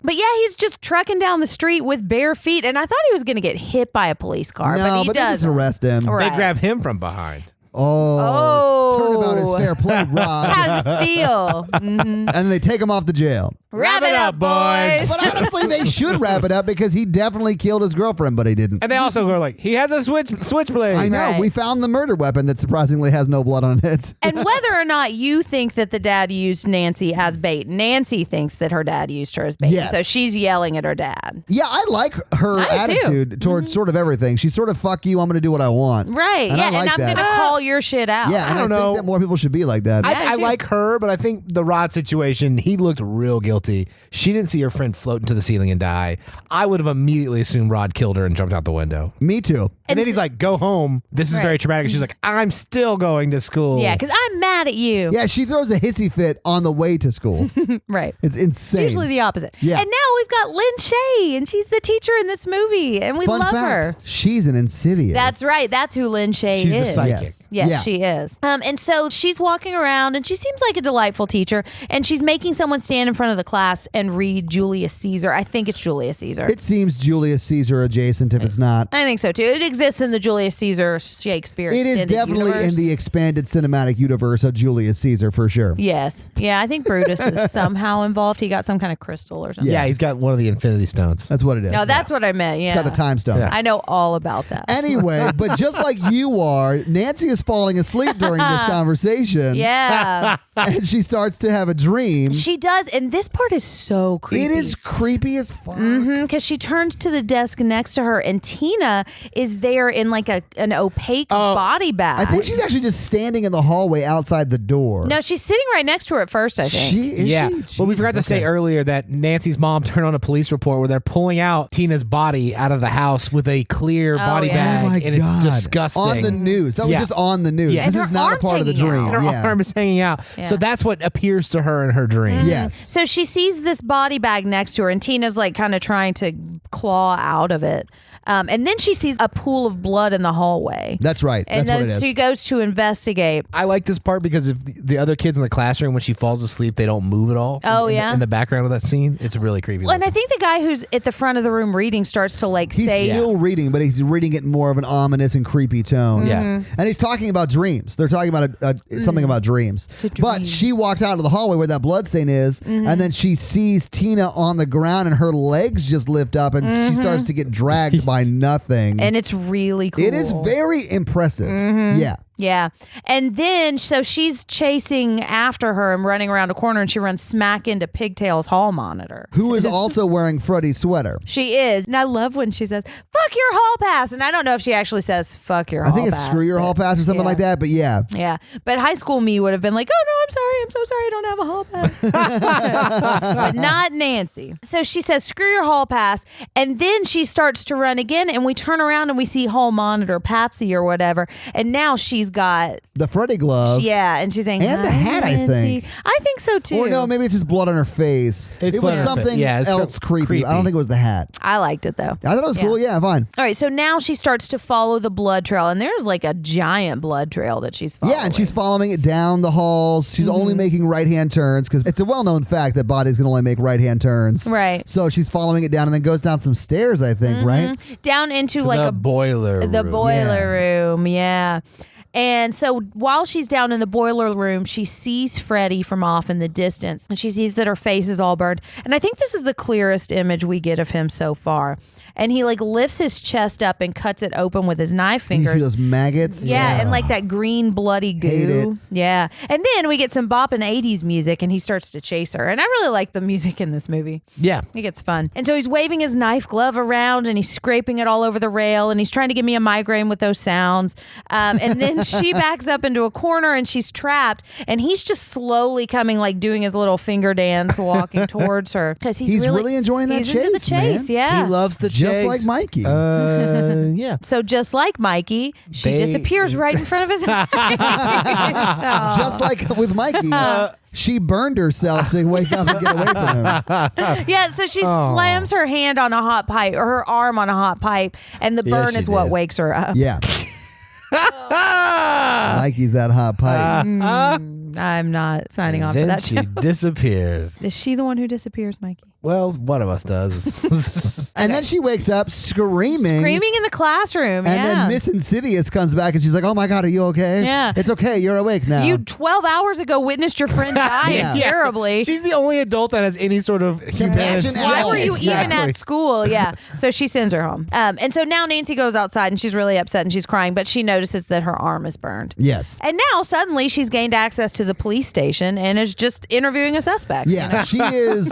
C: But yeah, he's just trucking down the street with bare feet, and I thought he was going to get hit by a police car, but
A: No,
C: he
A: but they just
C: doesn't.
A: arrest him.
C: Right.
B: They grab him from behind.
A: Oh. Turnabout is fair play, Rod.
C: How does it feel?
A: And they take him off to jail.
C: Wrap it up, boys.
A: But honestly, they should wrap it up because he definitely killed his girlfriend, but he didn't.
B: And they also go like, he has a switchblade.
A: I know.
C: Right.
A: We found the murder weapon that surprisingly has no blood on it.
C: And whether or not you think that the dad used Nancy as bait, Nancy thinks that her dad used her as bait.
A: Yes.
C: So she's yelling at her dad.
A: Yeah, I like her
C: I do, too.
A: attitude towards sort of everything. She's sort of, fuck you, I'm going to do what I want.
C: Right.
A: And
C: yeah.
A: I like
C: and I'm
A: that.
C: going to call your shit out.
A: Yeah, and
B: I don't know.
A: think that more people should be like that.
B: I like her, but I think the Rod situation, he looked real guilty. She didn't see her friend float into the ceiling and die. I would have immediately assumed Rod killed her and jumped out the window.
A: Me too.
B: And then he's like, go home. This is very traumatic. She's like, I'm still going to school.
C: Yeah, because I'm mad at you.
A: Yeah, she throws a hissy fit on the way to school.
C: Right.
A: It's insane.
C: It's usually the opposite.
A: Yeah.
C: And now we've got Lynn Shay, and she's the teacher in this movie, and we
A: Fun
C: love
A: fact,
C: her.
A: she's an Insidious.
C: That's right. That's who Lynn Shay
B: She's
C: is.
B: the psychic.
A: Yes.
C: Yes,
A: Yeah.
C: she is. And so she's walking around, and she seems like a delightful teacher, and she's making someone stand in front of the class and read Julius Caesar. I think it's Julius Caesar.
A: It seems Julius Caesar adjacent if it's not.
C: I think so, too. It exists in the Julius Caesar Shakespeare
A: It is
C: extended
A: definitely
C: universe.
A: in the expanded cinematic universe of Julius Caesar for sure.
C: Yes. Yeah, I think Brutus is somehow involved. He got some kind of crystal or something.
B: Yeah, he's got one of the Infinity Stones.
A: That's what it is.
C: No, that's what I meant. Yeah.
A: It's got the time stone.
B: Yeah.
C: I know all about that.
A: Anyway, but just like you are, Nancy is falling asleep during this conversation.
C: Yeah.
A: And she starts to have a dream.
C: She does, and this part is so creepy.
A: It is creepy as fuck.
C: Because she turns to the desk next to her, and Tina is there in like an opaque body bag.
A: I think she's actually just standing in the hallway outside the door.
C: No, she's sitting right next to her at first, I think.
A: She is.
B: Yeah.
A: She?
B: Well, we forgot to
A: Jesus,
B: say
A: okay.
B: earlier that Nancy's mom turned on a police report where they're pulling out Tina's body out of the house with a clear body
C: yeah.
B: bag,
A: Oh my
B: and
A: God.
B: it's disgusting.
A: On the news. That was
B: Yeah.
A: just on the news.
B: Yeah.
A: This
C: And
A: is
C: her
A: not a
C: arm's
A: part of the
C: hanging
A: dream.
C: out.
B: and her
A: Yeah.
B: arm is hanging out.
C: Yeah.
B: So that's what appears to her in her dream.
A: Yes.
C: So she sees this body bag next to her, and Tina's like kind of trying to claw out of it. And then she sees a pool of blood in the hallway.
A: That's right.
C: And
A: That's what
C: then
A: it is.
C: she goes to investigate.
B: I like this part because if the other kids in the classroom, when she falls asleep, they don't move at all.
C: Oh,
B: in
C: yeah?
B: In the background of that scene, it's really creepy.
C: Well, and I think the guy who's at the front of the room reading starts to like
A: He's
C: say,
A: still reading, but he's reading it in more of an ominous and creepy tone.
B: Yeah.
C: Mm-hmm.
A: And he's talking about dreams. They're talking about something about dreams. But she walks out of the hallway where that bloodstain is,
C: Mm-hmm.
A: and then she sees Tina on the ground, and her legs just lift up, and she starts to get dragged by nothing.
C: and it's really cool.
A: It is very impressive.
C: Mm-hmm.
A: Yeah.
C: Yeah. And then, so she's chasing after her and running around a corner, and she runs smack into Pigtail's hall monitor.
A: Who is also wearing Freddy's sweater.
C: She is. And I love when she says, fuck your hall pass. And I don't know if she actually says, fuck your
A: I
C: hall
A: think it's
C: pass.
A: screw your
C: but-
A: hall pass or something
C: yeah.
A: like that, but yeah.
C: Yeah. But high school me would have been like, oh, no, I'm sorry. I'm so sorry. I don't have a hall pass. But not Nancy. So she says, screw your hall pass. And then she starts to run again. And we turn around and we see hall monitor Patsy or whatever. And now she's got,
A: The Freddy glove.
C: yeah. And she's saying,
A: And the
C: "Hi,
A: hat, I
C: Nancy."
A: think.
C: I think so too.
A: Or no, maybe it's just blood on her face.
B: It's
A: It
B: blood
A: was
B: on her face.
A: something
B: Yeah, it's
A: else creepy. I don't think it was the hat.
C: I liked it though.
A: I thought it was cool. Yeah, fine.
C: All right, so now she starts to follow the blood trail, and there's like a giant blood trail that she's following.
A: Yeah, and she's following it down the halls. She's only making right-hand turns because it's a well-known fact that bodies can only make right-hand turns.
C: Right.
A: So she's following it down and then goes down some stairs, I think, right?
C: down into like
B: the
C: a
B: boiler
C: the
B: room.
C: boiler room. Yeah. And so while she's down in the boiler room, she sees Freddy from off in the distance, and she sees that her face is all burned. And I think this is the clearest image we get of him so far. And he like lifts his chest up and cuts it open with his knife
A: You
C: fingers.
A: see those maggots?
C: Yeah, and like that green bloody
A: Hate it.
C: goo. Yeah. And then we get some bopping 80s music, and he starts to chase her. And I really like the music in this movie.
B: Yeah.
C: It gets fun. And so he's waving his knife glove around, and he's scraping it all over the rail, and he's trying to give me a migraine with those sounds. And then she backs up into a corner, and she's trapped, and he's just slowly coming, like doing his little finger dance, walking towards her. Because
A: He's really enjoying that
C: he's into the
A: chase,
C: chase,
A: man.
C: yeah.
B: He loves the
A: Just
B: chase.
A: like Mikey.
B: Yeah.
C: So just like Mikey, she
B: They-
C: disappears right in front of his eyes.
A: Just like with Mikey, she burned herself to wake up and get away from him.
C: Yeah, so she slams her hand on a hot pipe, or her arm on a hot pipe, and the
B: Yeah,
C: burn
B: she
C: is what
B: did.
C: wakes her up.
A: Yeah. Mikey's that hot pipe.
C: I'm not signing off for
B: Then
C: that
B: she
C: too.
B: disappears.
C: Is she the one who disappears, Mikey?
B: Well, one of us does.
A: And then she wakes up screaming.
C: Screaming in the classroom.
A: And
C: yeah.
A: then Miss Insidious comes back and she's like, oh my God, are you okay?
C: Yeah.
A: It's okay. You're awake now.
C: You 12 hours ago witnessed your friend die
A: Yeah.
C: terribly.
B: She's the only adult that has any sort of humanity.
A: Compassion at
C: Why
A: all.
C: were you even
B: Exactly.
C: at school? Yeah. So she sends her home. And so now Nancy goes outside, and she's really upset, and she's crying, but she notices that her arm is burned.
A: Yeah. Yes.
C: And now suddenly she's gained access to the police station and is just interviewing a suspect.
A: Yeah, she is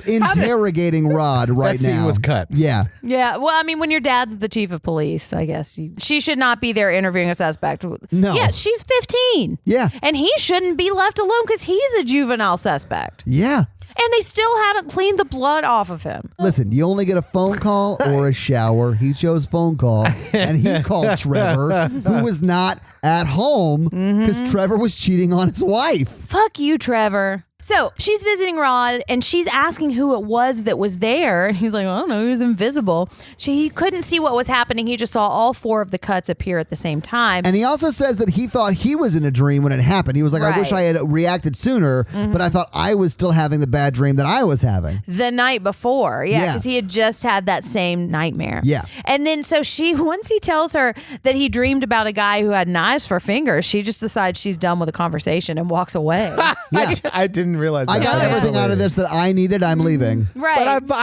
A: interrogating Rod right
B: That scene
A: now.
B: was cut.
A: Yeah.
C: Yeah, well, I mean, when your dad's the chief of police, I guess she should not be there interviewing a suspect.
A: No.
C: Yeah, she's 15.
A: Yeah.
C: And he shouldn't be left alone because he's a juvenile suspect.
A: Yeah.
C: And they still haven't cleaned the blood off of him.
A: Listen, you only get a phone call or a shower. He chose phone call, and he called Trevor, who was not at home because Trevor was cheating on his wife.
C: Fuck you, Trevor. So she's visiting Rod and she's asking who it was that was there. And he's like, I don't know, he was invisible. He couldn't see what was happening. He just saw all 4 of the cuts appear at the same time.
A: And he also says that he thought he was in a dream when it happened. He was like, I wish I had reacted sooner, but I thought I was still having the bad dream that I was having.
C: The night before,
A: Yeah.
C: because he had just had that same nightmare.
A: Yeah.
C: And then so once he tells her that he dreamed about a guy who had knives for fingers, she just decides she's done with the conversation and walks away.
A: Yeah.
B: I didn't realize.
A: I
B: that.
A: got everything out of this that I needed. I'm leaving.
C: Right.
B: But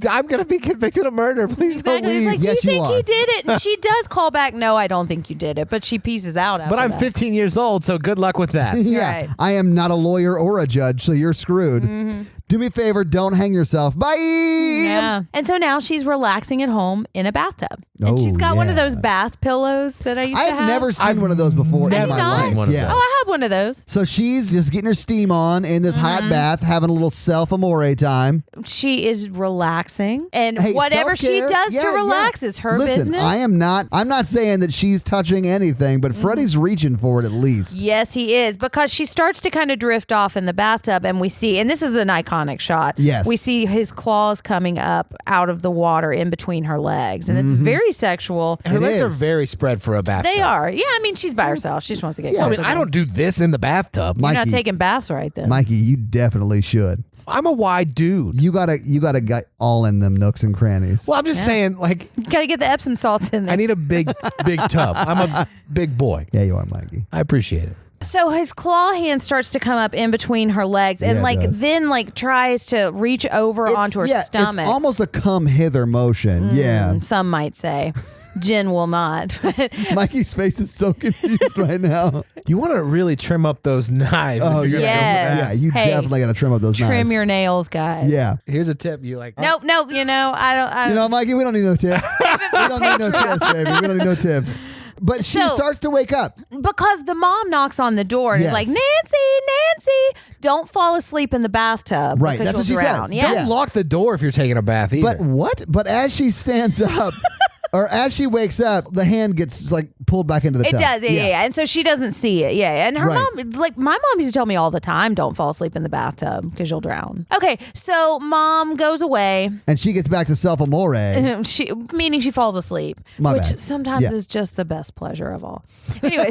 B: I'm gonna be convicted of murder. Please
C: Exactly.
B: don't
C: He's
B: leave.
C: like, do
A: Yes,
C: you
A: you
C: think
A: are.
C: he did it? And she does call back, no, I don't think you did it. But she pieces out after
B: But I'm
C: that.
B: 15 years old, so good luck with that.
A: Yeah.
C: Right.
A: I am not a lawyer or a judge, so you're screwed. Do me a favor, don't hang yourself. Bye.
C: Yeah. And so now she's relaxing at home in a bathtub. And
A: Oh,
C: she's got one of
A: yeah.
C: those bath pillows that I used to have.
A: I've never seen one of those before in
B: never
A: my
C: not?
A: life.
B: seen one of
A: yeah.
C: Oh, I had one of those.
A: So she's just getting her steam on in this hot bath, having a little self-amore time.
C: She is relaxing. And
A: Hey,
C: whatever she
A: self-care,
C: does to
A: yeah,
C: relax
A: yeah.
C: is her
A: Listen,
C: business.
A: I'm not saying that she's touching anything, but Freddy's reaching for it at least.
C: Yes, he is, because she starts to kind of drift off in the bathtub, and we see, and this is an iconic shot.
A: Yes.
C: We see his claws coming up out of the water in between her legs, and it's very sexual.
B: Her
A: It
B: legs are
A: is.
B: very spread for a bathtub.
C: They are. Yeah, I mean, she's by herself. She just wants to get
A: Yeah,
B: I mean,
C: comfortable.
B: I don't do this in the bathtub.
C: You're not
A: Mikey.
C: taking baths right then.
A: Mikey, you definitely should.
B: I'm a wide dude.
A: You gotta get all in them nooks and crannies.
B: Well, I'm just saying, like,
C: You gotta get the Epsom salts in there.
B: I need a big tub. I'm a big boy.
A: Yeah, you are, Mikey.
B: I appreciate it.
C: So his claw hand starts to come up in between her legs, and
A: Yeah, it does.
C: then tries to reach over onto her stomach.
A: It's almost a come hither motion. Yeah.
C: Some might say. Jen will not.
A: Mikey's face is so confused right now.
B: You want to really trim up those knives.
A: Oh,
B: if you're
A: yeah.
B: gonna go for
C: Yes.
B: that.
A: Yeah, you
C: Hey,
A: definitely gotta trim up those knives.
C: Trim your nails, guys.
A: Yeah.
B: Here's a tip. You like?
C: Nope. I don't.
A: You know, Mikey, we don't need no tips. We don't need no tips, baby. We don't need no tips. But she
C: So-
A: starts to wake up.
C: Because the mom knocks on the door and is
A: Yes.
C: like, Nancy, don't fall asleep in the bathtub.
A: Right,
C: because
A: that's
C: you'll
A: what she
C: drown.
A: says.
C: Yeah.
B: Don't lock the door if you're taking a bath either.
A: But what? But as she stands up, or as she wakes up, the hand gets pulled back into the
C: It
A: tub.
C: does, yeah. And so she doesn't see it, yeah. And her
A: Right.
C: mom, my mom used to tell me all the time, don't fall asleep in the bathtub because you'll drown. Okay, so mom goes away,
A: And she gets back to self-amore.
C: meaning she falls asleep,
A: My
C: which
A: bad.
C: sometimes
A: Yeah.
C: is just the best pleasure of all. Anyway,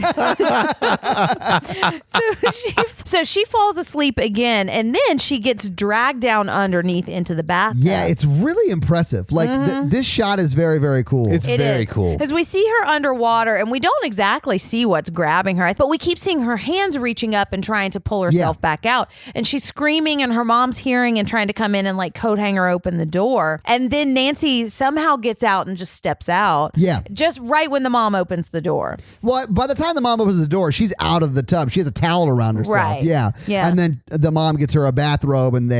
C: so she falls asleep again, and then she gets dragged down underneath into the bathtub.
A: Yeah, it's really impressive. This shot is very, very cool.
B: It's very cool.
C: Because we see her underwater and we don't exactly see what's grabbing her, but we keep seeing her hands reaching up and trying to pull herself back out. And she's screaming, and her mom's hearing and trying to come in and coat hanger open the door. And then Nancy somehow gets out and just steps out.
A: Yeah.
C: Just right when the mom opens the door.
A: Well, by the time the mom opens the door, she's out of the tub. She has a towel around herself.
C: Right.
A: Yeah.
C: Yeah.
A: And then the mom gets her a bathrobe, and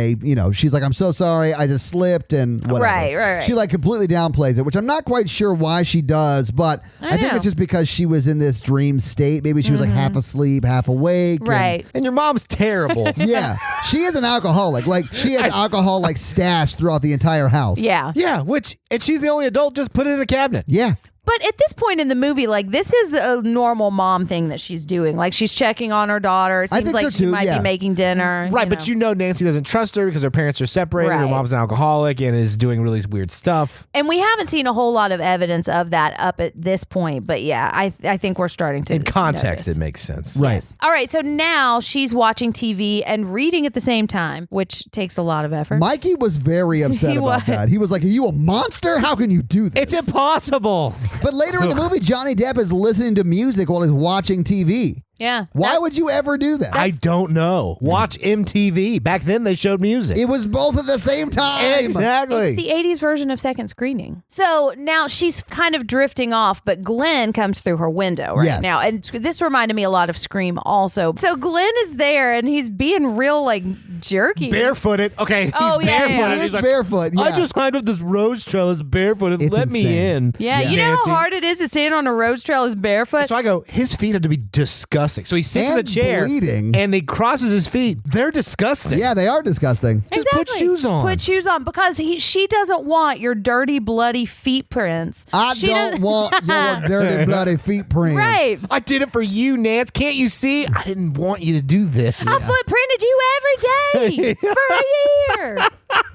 A: she's like, I'm so sorry. I just slipped and whatever.
C: Right.
A: She completely downplays it, which I'm not quite sure why she does, but I think
C: know.
A: it's just because she was in this dream state. Maybe she was half asleep, half awake. and-
C: Right.
B: And your mom's terrible.
A: yeah. She is an alcoholic. She has alcohol stashed throughout the entire house.
C: Yeah.
B: Yeah, and she's the only adult. Just put it in a cabinet.
A: Yeah.
C: But at this point in the movie, this is a normal mom thing that she's doing. She's checking on her daughter. It
A: I
C: seems
A: think
C: like
A: so
C: she
A: too,
C: might
A: yeah.
C: be making dinner.
B: Right, but Nancy doesn't trust her because her parents are separated. Her
C: Right.
B: mom's an alcoholic and is doing really weird stuff.
C: And we haven't seen a whole lot of evidence of that up at this point. But yeah, I think we're starting to.
B: In context,
C: notice.
B: it makes sense.
A: Right.
C: All right, so now she's watching TV and reading at the same time, which takes a lot of effort.
A: Mikey was very upset
C: He
A: about
C: was.
A: that. He was like, are you a monster? How can you do this?
B: It's impossible.
A: But later in the movie, Johnny Depp is listening to music while he's watching TV.
C: Yeah.
A: Why would you ever do that?
B: I don't know. Watch MTV. Back then, they showed music.
A: It was both at the same time.
B: Exactly.
C: It's the 80s version of second screening. So now she's kind of drifting off, but Glenn comes through her window right now. And this reminded me a lot of Scream also. So Glenn is there and he's being real like jerky.
B: Barefooted. Okay. He's barefooted.
A: He's
B: like,
A: barefoot. Yeah.
B: I just climbed up this rose trellis barefooted.
A: It's
B: Let
A: insane.
B: me in.
C: Yeah, you know
B: Nancy.
C: how hard it is to stand on a rose trail barefoot?
B: So I go, his feet have to be disgusting. So he sits in the
A: And
B: chair
A: bleeding.
B: and he crosses his feet. They're disgusting.
A: Yeah, they are disgusting.
B: Just put shoes on.
C: Put shoes on because she doesn't want your dirty, bloody feet prints.
A: I don't want your dirty, bloody feet prints.
C: Right.
B: I did it for you, Nance. Can't you see? I didn't want you to do this.
C: I footprinted you every day for a year.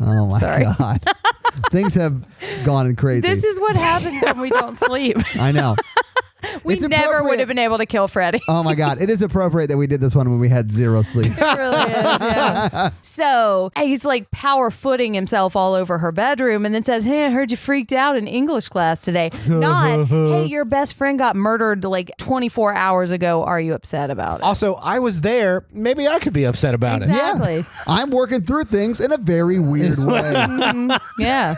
A: Oh my God. Things have gone crazy.
C: This is what happens when we don't sleep.
A: I know.
C: We
A: It's
C: never
A: appropriate.
C: would have been able to kill Freddy.
A: Oh my God. It is appropriate that we did this one when we had zero sleep.
C: It really is, yeah. So he's like power footing himself all over her bedroom and then says, hey, I heard you freaked out in English class today. Not, hey, your best friend got murdered like 24 hours ago. Are you upset about it?
B: Also, I was there. Maybe I could be upset about it.
C: Exactly.
A: Yeah. I'm working through things in a very weird way.
C: Yeah.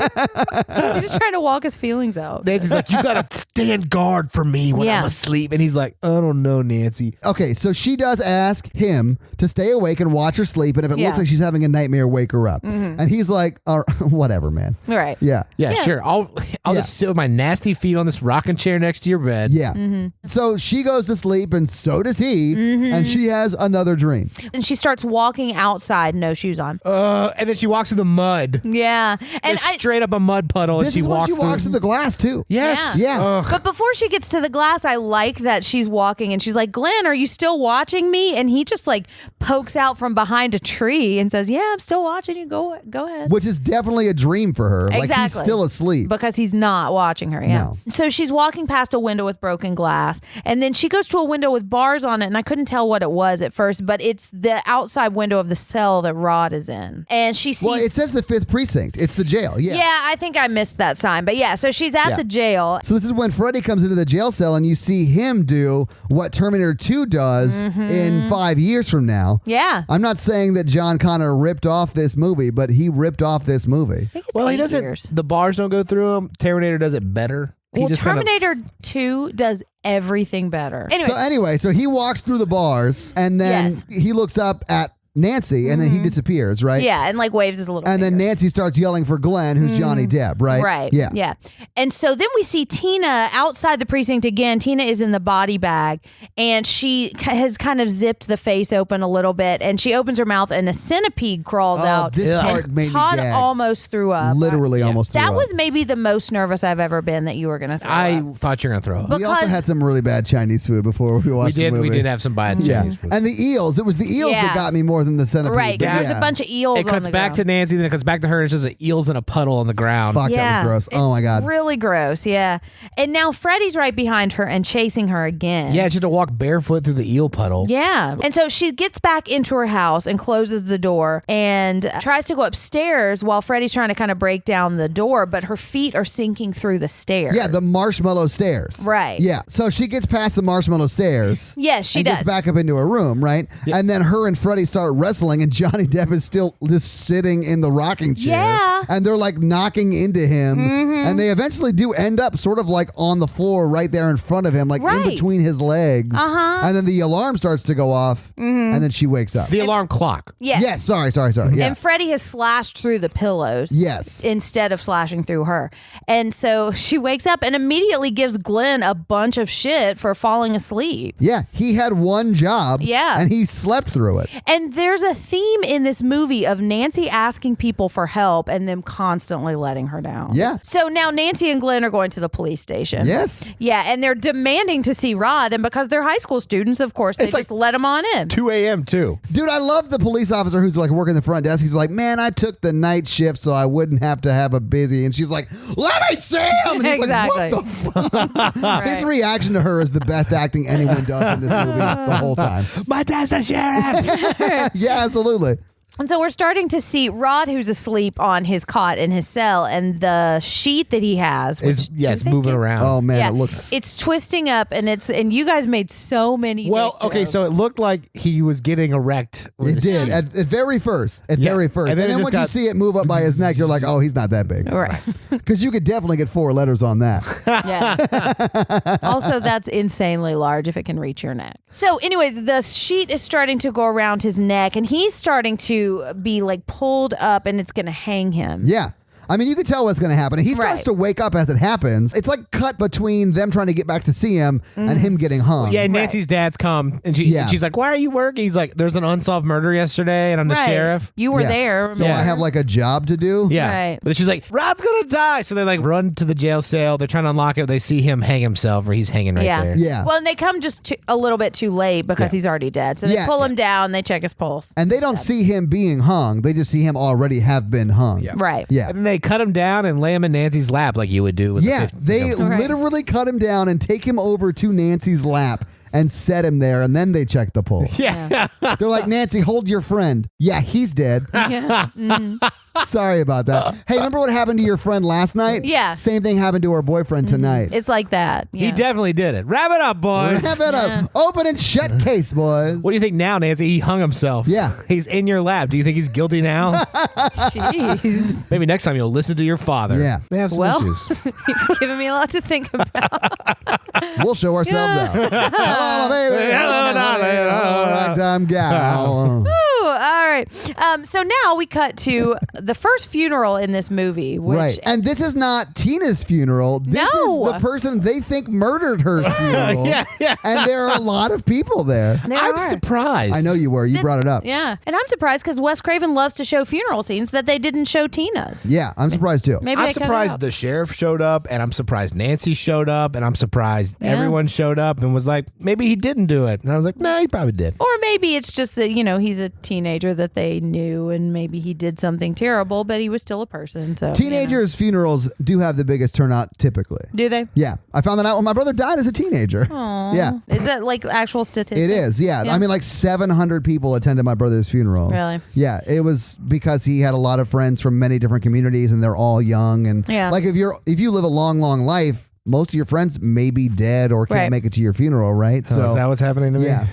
C: He's just trying to walk his feelings out.
B: Nancy's like, you gotta stand guard for me when I'm asleep. And he's like, I don't know, Nancy.
A: Okay, so she does ask him to stay awake and watch her sleep, and if it looks like she's having a nightmare, wake her up. And he's like, whatever, man.
C: Right.
A: Yeah.
B: Yeah, sure. I'll just sit with my nasty feet on this rocking chair next to your bed.
A: Yeah. So she goes to sleep, and so does he, and she has another dream.
C: And she starts walking outside, no shoes on.
B: And then she walks through the mud.
C: Yeah. And
B: Just straight up a mud puddle, and
A: This
B: she
A: is when
B: walks
A: she walks
B: through.
A: through the glass, too.
B: Yes.
A: Yeah.
C: But before she gets to the glass, I like that she's walking and she's like, Glenn, are you still watching me? And he just like pokes out from behind a tree and says, yeah, I'm still watching you. Go ahead.
A: Which is definitely a dream for her. Like, he's
C: Exactly.
A: still asleep.
C: Because he's not watching her. Yeah.
A: No.
C: So she's walking past a window with broken glass. And then she goes to a window with bars on it. And I couldn't tell what it was at first, but it's the outside window of the cell that Rod is in. And she sees.
A: Well, it says the 5th precinct. It's the jail. Yeah.
C: Yeah, I think I missed that sign. But yeah, so she's at the jail.
A: So this is when Freddy comes into the jail cell and you see him do what Terminator 2 does in 5 years from now.
C: Yeah.
A: I'm not saying that John Connor ripped off this movie, but he ripped off this movie.
C: I think it's
B: Well, he
C: 8
B: doesn't.
C: years.
B: The bars don't go through him. Terminator does it better. He
C: Well,
B: just kinda-
C: Terminator 2 does everything better. Anyway,
A: So he walks through the bars and then
C: Yes.
A: he looks up at Nancy and then he disappears, right?
C: yeah, and like waves his little
A: And then
C: finger.
A: Nancy starts yelling for Glenn, who's Johnny Depp, right?
C: Right.
A: Yeah.
C: Yeah. And so then we see Tina outside the precinct again. Tina is in the body bag and she has kind of zipped the face open a little bit and she opens her mouth and a centipede crawls out.
A: This
B: Yeah.
A: part made me
C: Todd
A: gag.
C: almost threw up.
A: Literally almost threw
C: That
A: up.
C: was maybe the most nervous I've ever been that you were going to throw
B: I
C: up.
B: thought you were gonna throw up.
C: But-
A: We also
C: because-
A: had some really bad Chinese food before we watched the movie.
B: We did have some bad
A: Yeah.
B: Chinese food.
A: And the eels. It was the eels that
C: Yeah.
A: got me more than the centipede.
C: Right, because
A: but
C: there's a bunch of eels
B: It
C: on
B: cuts
C: the
B: back to
C: ground.
B: Nancy, then it cuts back to her, and it's just eels in a puddle on the ground.
A: Fuck, that was gross. Oh my God.
C: Really gross, yeah. And now Freddy's right behind her and chasing her again.
B: Yeah, she had to walk barefoot through the eel puddle.
C: Yeah. And so she gets back into her house and closes the door and tries to go upstairs while Freddy's trying to kind of break down the door, but her feet are sinking through the stairs.
A: Yeah, the marshmallow stairs.
C: Right.
A: Yeah. So she gets past the marshmallow stairs.
C: Yes, she
A: and
C: does.
A: gets back up into her room, right? And then her and Freddy start wrestling, and Johnny Depp is still just sitting in the rocking chair.
C: Yeah.
A: And they're like knocking into him. And they eventually do end up sort of like on the floor right there in front of him, like in
C: Right.
A: between his legs. And then the alarm starts to go off, and then she wakes up.
B: The alarm clock.
C: Yes.
A: Yes, sorry. Yeah.
C: And Freddy has slashed through the pillows.
A: Yes.
C: Instead of slashing through her. And so she wakes up and immediately gives Glenn a bunch of shit for falling asleep.
A: Yeah, he had one job.
C: Yeah.
A: And he slept through it.
C: And there's a theme in this movie of Nancy asking people for help and them constantly letting her down.
A: Yeah.
C: So now Nancy and Glenn are going to the police station.
A: Yes.
C: Yeah, and they're demanding to see Rod, and because they're high school students, of course, they
B: It's
C: just let him on in.
B: 2 a.m. too.
A: Dude, I love the police officer who's like working the front desk. He's like, man, I took the night shift so I wouldn't have to have a busy. And she's like, let me see him. And he's
C: Exactly.
A: like, what the fuck?
C: Right.
A: His reaction to her is the best acting anyone does in this movie the whole time.
B: My dad's a sheriff.
A: Yeah, absolutely.
C: And so we're starting to see Rod, who's asleep on his cot in his cell, and the sheet that he has, which,
B: it's moving around.
A: Oh man,
C: it's twisting up, and you guys made so many.
B: Well, okay, so it looked like he was getting erect.
A: It did at very first, and then once you see it move up by his neck, you're like, oh, he's not that big,
C: right?
A: Because you could definitely get 4 letters on that.
C: Yeah. Also, that's insanely large if it can reach your neck. So, anyways, the sheet is starting to go around his neck, and he's starting to be like pulled up, and it's going to hang him.
A: Yeah. I mean, you can tell what's going to happen. And he starts to wake up as it happens. It's like cut between them trying to get back to see him and him getting hung.
B: Yeah, and Nancy's dad's come, and she's like, why are you working? He's like, there's an unsolved murder yesterday, and I'm the sheriff.
C: You were there.
A: So I have like a job to do?
B: Yeah.
C: Right.
B: But she's like, Rod's going to die. So they like run to the jail cell. They're trying to unlock it. They see him hang himself, or he's hanging right there.
A: Yeah.
C: Well, and they come just a little bit too late because he's already dead. So they pull him down, they check his pulse.
A: And they don't see him being hung. They just see him already have been hung.
B: Yeah.
C: Right.
A: Yeah.
B: And then they cut him down and lay him in Nancy's lap like you would do with
A: they literally cut him down and take him over to Nancy's lap and set him there, and then they check the pulse.
B: Yeah.
A: They're like, Nancy, hold your friend. Yeah, he's dead.
C: Yeah.
A: Sorry about that. Hey, remember what happened to your friend last night?
C: Yeah.
A: Same thing happened to her boyfriend tonight.
C: It's like that. Yeah.
B: He definitely did it. Wrap it up, boys.
A: Wrap it up. Open and shut case, boys.
B: What do you think now, Nancy? He hung himself.
A: Yeah.
B: He's in your lap. Do you think he's guilty now?
C: Jeez.
B: Maybe next time you'll listen to your father.
A: Yeah.
B: They have some issues.
C: You've given me a lot to think about.
A: We'll show ourselves out. Hello, baby.
B: Hello, darling.
A: Hello, ragtime gal.
C: Ooh, all right. So now we cut to the first funeral in this movie. Which,
A: right. And this is not Tina's funeral. This is the person they think murdered her funeral.
B: Yeah.
A: And there are a lot of people there.
B: I'm surprised.
A: I know you were. You brought it up.
C: Yeah. And I'm surprised because Wes Craven loves to show funeral scenes that they didn't show Tina's.
A: Yeah, I'm surprised too.
C: Maybe
B: I'm surprised the sheriff showed up, and I'm surprised Nancy showed up, and I'm surprised everyone showed up and was like, maybe he didn't do it. And I was like, nah, he probably did.
C: Or maybe it's just that, he's a teenager that they knew, and maybe he did something terrible, but he was still a person. So
A: teenagers' funerals do have the biggest turnout typically.
C: Do they?
A: Yeah. I found that out when my brother died as a teenager.
C: Aww.
A: Yeah.
C: Is that like actual statistics?
A: It is, yeah. I mean, like 700 people attended my brother's funeral.
C: Really?
A: Yeah. It was because he had a lot of friends from many different communities, and they're all young. And like if you live a long, long life, most of your friends may be dead or can't make it to your funeral, right?
B: So is that what's happening to me?
A: Yeah.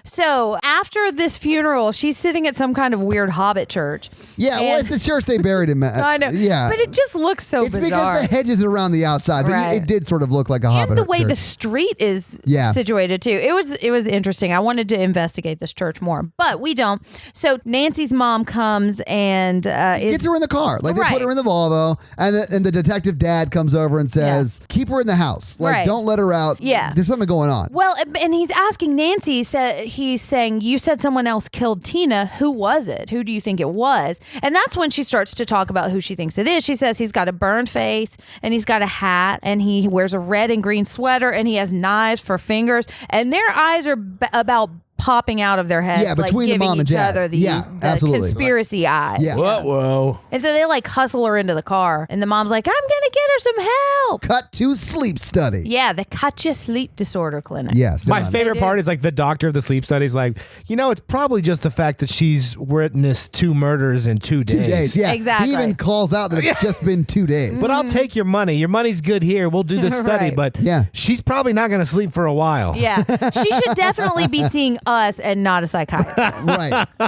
C: So after this funeral, she's sitting at some kind of weird Hobbit church.
A: Yeah, well, it's the church they buried him at.
C: I know.
A: Yeah.
C: But it just looks so bizarre.
A: It's because the hedges are around the outside. But it did sort of look like a Hobbit
C: and the way
A: church.
C: the street is situated too. It was interesting. I wanted to investigate this church more, but we don't. So Nancy's mom comes and
A: gets her in the car. Like they put her in the Volvo, and the detective dad comes over and says, keep her in the house. Like don't let her out.
C: Yeah.
A: There's something going on.
C: Well, and he's asking Nancy, he's saying, you said someone else killed Tina. Who was it? Who do you think it was? And that's when she starts to talk about who she thinks it is. She says he's got a burned face, and he's got a hat, and he wears a red and green sweater, and he has knives for fingers, and their eyes are about popping out of their heads.
A: Yeah, between
C: like
A: the mom and
C: giving each
A: dad.
C: other the
A: absolutely.
C: conspiracy eyes.
A: Yeah.
B: Whoa.
C: And so they like hustle her into the car, and the mom's like, I'm gonna get her some help.
A: Cut to sleep study.
C: Yeah, the Katya Sleep Disorder Clinic.
A: Yes.
B: My favorite part is like the doctor of the sleep study is like, it's probably just the fact that she's witnessed 2 murders in 2 days.
A: 2 days, yeah.
C: Exactly.
A: He even calls out that it's just been 2 days.
B: But I'll take your money. Your money's good here. We'll do this study.
C: Right.
B: But she's probably not going to sleep for a while.
C: Yeah. She should definitely be seeing us and not a psychiatrist.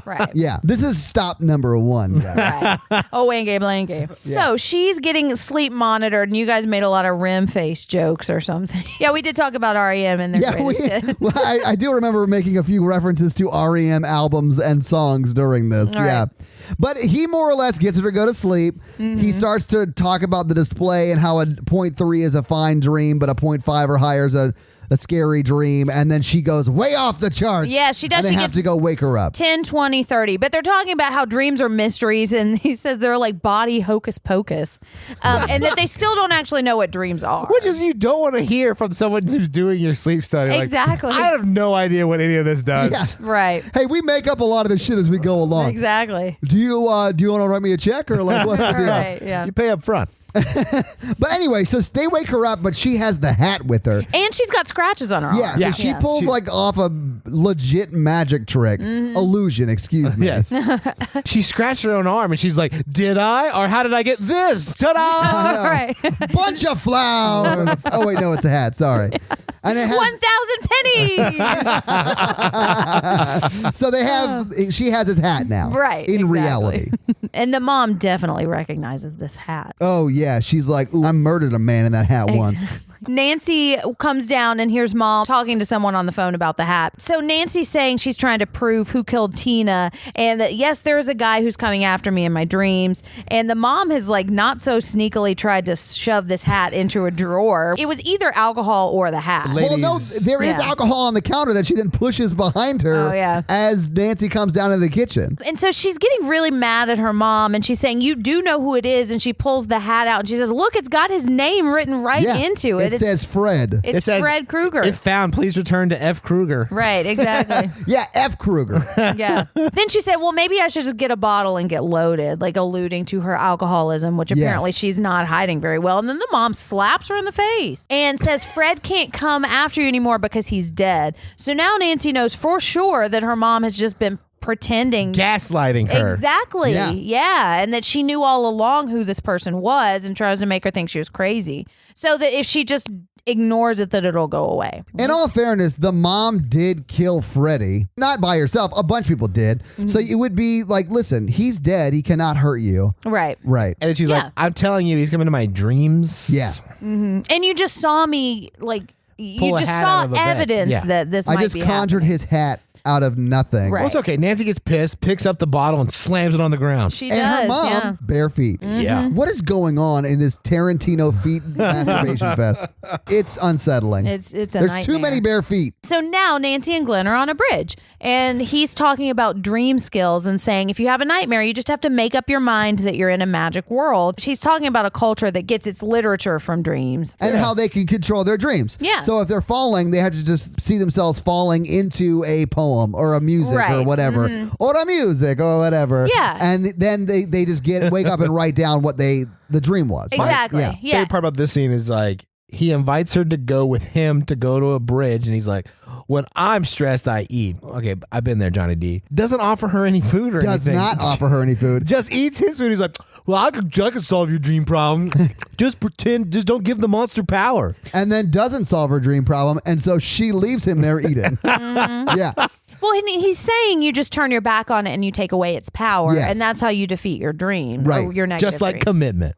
A: Right. Yeah. This is stop number 1, guys.
C: Right. Oh, Wayne Blanky. So she's getting sleep monitored, and you guys made a lot of REM face jokes or something. Yeah, we did talk about REM and their greatest hits.
A: Well, I do remember making a few references to REM albums and songs during this.
C: All right.
A: But he more or less gets her to go to sleep. He starts to talk about the display and how a 0.3 is a fine dream, but a 0.5 or higher is a scary dream, and then she goes way off the charts.
C: Yeah, she does.
A: And they have to go wake her up.
C: 10, 20, 30. But they're talking about how dreams are mysteries, and he says they're like body hocus pocus, and that they still don't actually know what dreams are.
B: Which is you don't want to hear from someone who's doing your sleep study. Like,
C: Exactly.
B: I have no idea what any of this does.
A: Yeah.
C: Right.
A: Hey, we make up a lot of this shit as we go along.
C: Exactly.
A: Do you want to write me a check, or like what's the deal?
C: Right, yeah.
B: You pay up front.
A: But anyway, so they wake her up, but she has the hat with her.
C: And she's got scratches on her arm.
A: Yeah, so she pulls like off legit magic trick. Illusion, excuse me.
B: Yes. She scratched her own arm and she's like, did I? Or how did I get this? Ta-da!
C: Right.
A: Bunch of flowers. Oh, wait, no, it's a hat. Sorry. And it has
C: 1,000 pennies.
A: So she has his hat now.
C: Right.
A: In
C: exactly.
A: reality.
C: And the mom definitely recognizes this hat.
A: Oh, yeah. She's like, ooh, I murdered a man in that hat once.
C: Nancy comes down and hears mom talking to someone on the phone about the hat. So Nancy's saying she's trying to prove who killed Tina and that, yes, there's a guy who's coming after me in my dreams. And the mom has like not so sneakily tried to shove this hat into a drawer. It was either alcohol or the hat.
A: Well, no, there is alcohol on the counter that she then pushes behind her as Nancy comes down into the kitchen.
C: And so she's getting really mad at her mom and she's saying, you do know who it is. And she pulls the hat out and she says, look, it's got his name written right into it.
A: It says Fred.
C: It says Fred Krueger.
B: If found, please return to F. Krueger.
C: Right, exactly.
A: Yeah, F. Krueger.
C: Yeah. Then she said, well, maybe I should just get a bottle and get loaded, like alluding to her alcoholism, which apparently she's not hiding very well. And then the mom slaps her in the face and says, Fred can't come after you anymore because he's dead. So now Nancy knows for sure that her mom has just been pretending,
B: gaslighting her.
C: Exactly. Yeah. And that she knew all along who this person was and tries to make her think she was crazy. So that if she just ignores it, that it'll go away.
A: In all fairness, the mom did kill Freddy. Not by herself. A bunch of people did. So it would be like, listen, he's dead. He cannot hurt you.
C: Right.
A: Right.
B: And then she's like, I'm telling you, he's coming to my dreams.
A: Yeah.
C: And you just saw me, like, you just
B: hat
C: saw
B: out of a bed.
C: evidence
B: Yeah.
C: that this
A: I
C: might
A: just
C: be
A: conjured
C: happening.
A: his hat out of nothing.
C: Right.
B: Well, it's okay. Nancy gets pissed, picks up the bottle, and slams it on the ground.
C: She
A: And
C: does,
A: her mom,
C: yeah.
A: bare feet.
B: Yeah.
A: What is going on in this Tarantino feet masturbation fest? It's unsettling.
C: It's a
A: There's too
C: nightmare.
A: many bare feet.
C: So now Nancy and Glenn are on a bridge and he's talking about dream skills and saying if you have a nightmare, you just have to make up your mind that you're in a magic world. She's talking about a culture that gets its literature from dreams.
A: And how they can control their dreams.
C: Yeah.
A: So if they're falling, they have to just see themselves falling into a poem or a music or whatever. Or a music or whatever.
C: Yeah.
A: And then they just wake up and write down what the dream was.
C: Exactly.
A: Yeah.
C: Yeah.
B: Favorite part about this scene is like he invites her to go with him to go to a bridge, and he's like, when I'm stressed, I eat. Okay, I've been there, Johnny D. Doesn't offer her any food or
A: Does
B: anything.
A: not offer her any food.
B: Just eats his food. He's like, well, I could solve your dream problem. Just pretend, just don't give the monster power.
A: And then doesn't solve her dream problem. And so she leaves him there eating. Yeah.
C: Well, he's saying you just turn your back on it and you take away its power,
A: Yes.
C: and that's how you defeat your dream,
A: Right.
C: or your negative
B: Just like
C: dreams.
B: commitment.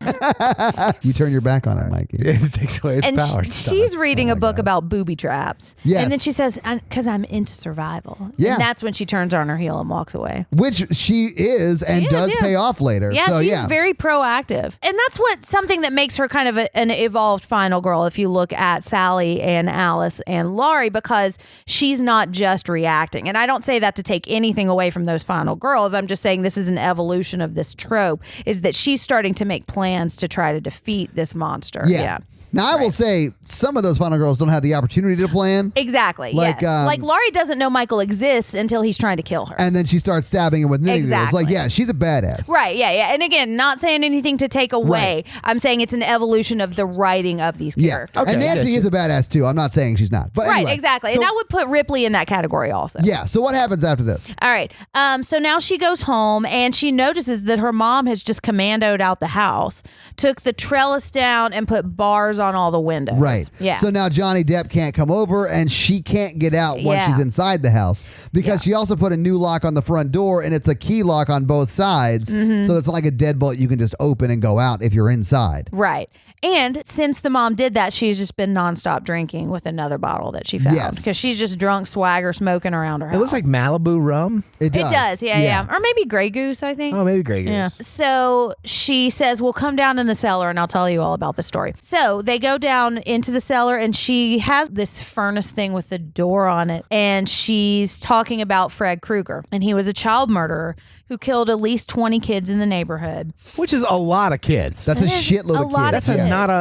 A: You turn your back on it, Mikey.
B: It takes away its
C: And
B: power.
C: she's reading a book about booby traps.
A: Yes.
C: And then she says, because I'm into survival.
A: Yeah.
C: And that's when she turns on her heel and walks away.
A: Which she is and does
C: yeah.
A: pay off later.
C: Yeah,
A: So,
C: she's very proactive. And that's something that makes her kind of an evolved final girl if you look at Sally and Alice and Laurie, because she's not just reacting. And I don't say that to take anything away from those final girls. I'm just saying this is an evolution of this trope, is that she's starting to make plans to try to defeat this monster.
A: Yeah. Now, I will say some of those final girls don't have the opportunity to plan.
C: Exactly.
A: Like,
C: yes. Like Laurie doesn't know Michael exists until he's trying to kill her.
A: And then she starts stabbing him with knitting needles.
C: Exactly.
A: Like, yeah, she's a badass.
C: Right, yeah. And again, not saying anything to take away.
A: Right.
C: I'm saying it's an evolution of the writing of these
A: Yeah.
C: characters.
A: And Nancy is a badass too. I'm not saying she's not. But
C: Right,
A: anyway.
C: exactly.
A: So,
C: And I would put Ripley in that category also.
A: yeah. So what happens after this?
C: All right. So now she goes home and she notices that her mom has just commandoed out the house, took the trellis down and put bars on all the windows.
A: Right.
C: Yeah.
A: So now Johnny Depp can't come over and she can't get out once
C: Yeah.
A: she's inside the house because she also put a new lock on the front door and it's a key lock on both sides.
C: Mm-hmm.
A: So it's not like a deadbolt you can just open and go out if you're inside.
C: Right. And since the mom did that, she's just been nonstop drinking with another bottle that she found.
A: Yes.
C: Because she's just drunk, swagger, smoking around her house.
B: It looks like Malibu rum.
A: It does.
C: It does, yeah. Or maybe Grey Goose, I think.
B: Oh, maybe Grey Goose.
C: Yeah. So she says, well, come down in the cellar and I'll tell you all about the story. So they go down into the cellar and she has this furnace thing with the door on it. And she's talking about Fred Krueger. And he was a child murderer who killed at least 20 kids in the neighborhood.
B: Which is a lot of kids.
A: That's a shitload of kids.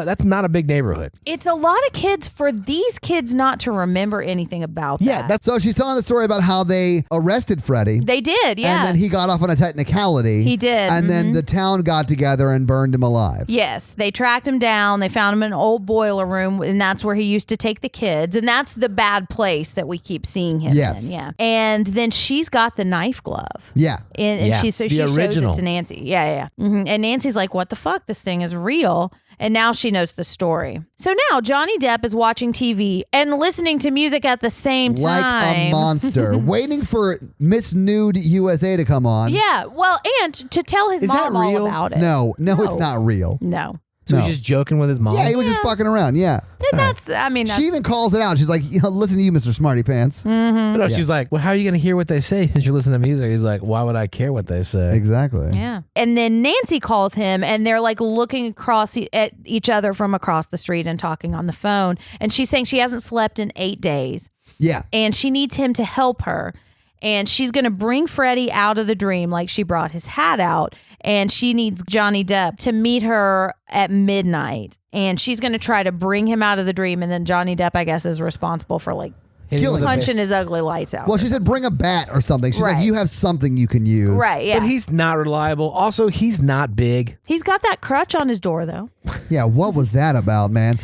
B: That's not a big neighborhood.
C: It's a lot of kids for these kids not to remember anything about that.
A: So she's telling the story about how they arrested Freddy.
C: They did, yeah.
A: And then he got off on a technicality.
C: He did.
A: And then the town got together and burned him alive.
C: Yes, they tracked him down. They found him in an old boiler room, and that's where he used to take the kids. And that's the bad place that we keep seeing him in. Yeah. And then she's got the knife glove.
A: Yeah.
C: And she shows
B: original.
C: it to Nancy. Yeah. Mm-hmm. And Nancy's like, what the fuck? This thing is real. And now she knows the story. So now Johnny Depp is watching TV and listening to music at the same time.
A: Like a monster. Waiting for Miss Nude USA to come on.
C: Yeah. Well, and to tell his mom all about it.
A: No, it's not real.
C: No.
B: So he's just joking with his mom?
A: Yeah, he was just fucking around. Yeah.
C: And
A: she even calls it out. She's like, listen to you, Mr. Smarty Pants.
C: Mm-hmm.
B: No, she's like, well, how are you going to hear what they say since you listen to music? He's like, why would I care what they say?
A: Exactly.
C: Yeah. And then Nancy calls him, and they're like looking across at each other from across the street and talking on the phone. And she's saying she hasn't slept in 8 days.
A: Yeah.
C: And she needs him to help her. And she's going to bring Freddy out of the dream like she brought his hat out. And she needs Johnny Depp to meet her at midnight. And she's going to try to bring him out of the dream. And then Johnny Depp, I guess, is responsible for like punching his ugly lights out.
A: Well, she said bring a bat or something. She's like, you have something you can use.
C: Right, yeah.
B: But he's not reliable. Also, he's not big.
C: He's got that crutch on his door, though.
A: Yeah, what was that about, man?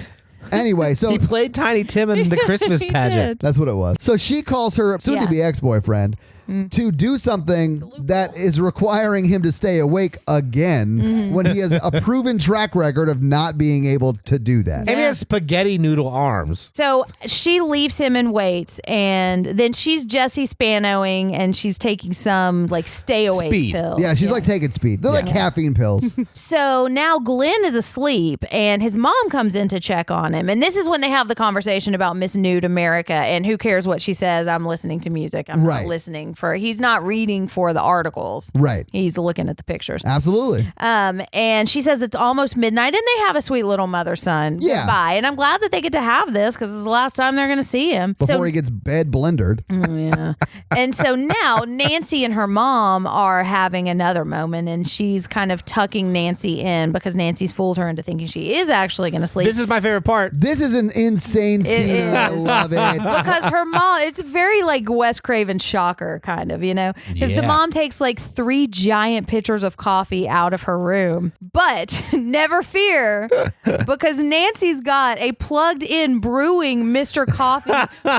A: Anyway, so
B: he played Tiny Tim in the Christmas pageant.
A: That's what it was. So she calls her soon-to-be ex-boyfriend to do something that is requiring him to stay awake again when he has a proven track record of not being able to do that.
B: And he has spaghetti noodle arms.
C: So she leaves him and waits, and then she's Jesse Spanoing, and she's taking some like stay awake pills.
A: Yeah, she's like taking speed. They're like caffeine pills.
C: So now Glenn is asleep, and his mom comes in to check on him. And this is when they have the conversation about Miss Nude America, and who cares what she says? I'm listening to music. I'm not listening he's not reading for the articles.
A: Right.
C: He's looking at the pictures.
A: Absolutely.
C: And she says it's almost midnight, and they have a sweet little mother-son goodbye. And I'm glad that they get to have this because it's the last time they're going to see him.
A: Before he gets bed blendered.
C: Yeah. And so now Nancy and her mom are having another moment, and she's kind of tucking Nancy in because Nancy's fooled her into thinking she is actually going to sleep.
B: This is my favorite part.
A: This is an insane scene. I love it.
C: Because her mom, it's very like Wes Craven Shocker kind of, because the mom takes like 3 giant pitchers of coffee out of her room. But never fear, because Nancy's got a plugged in brewing Mr. Coffee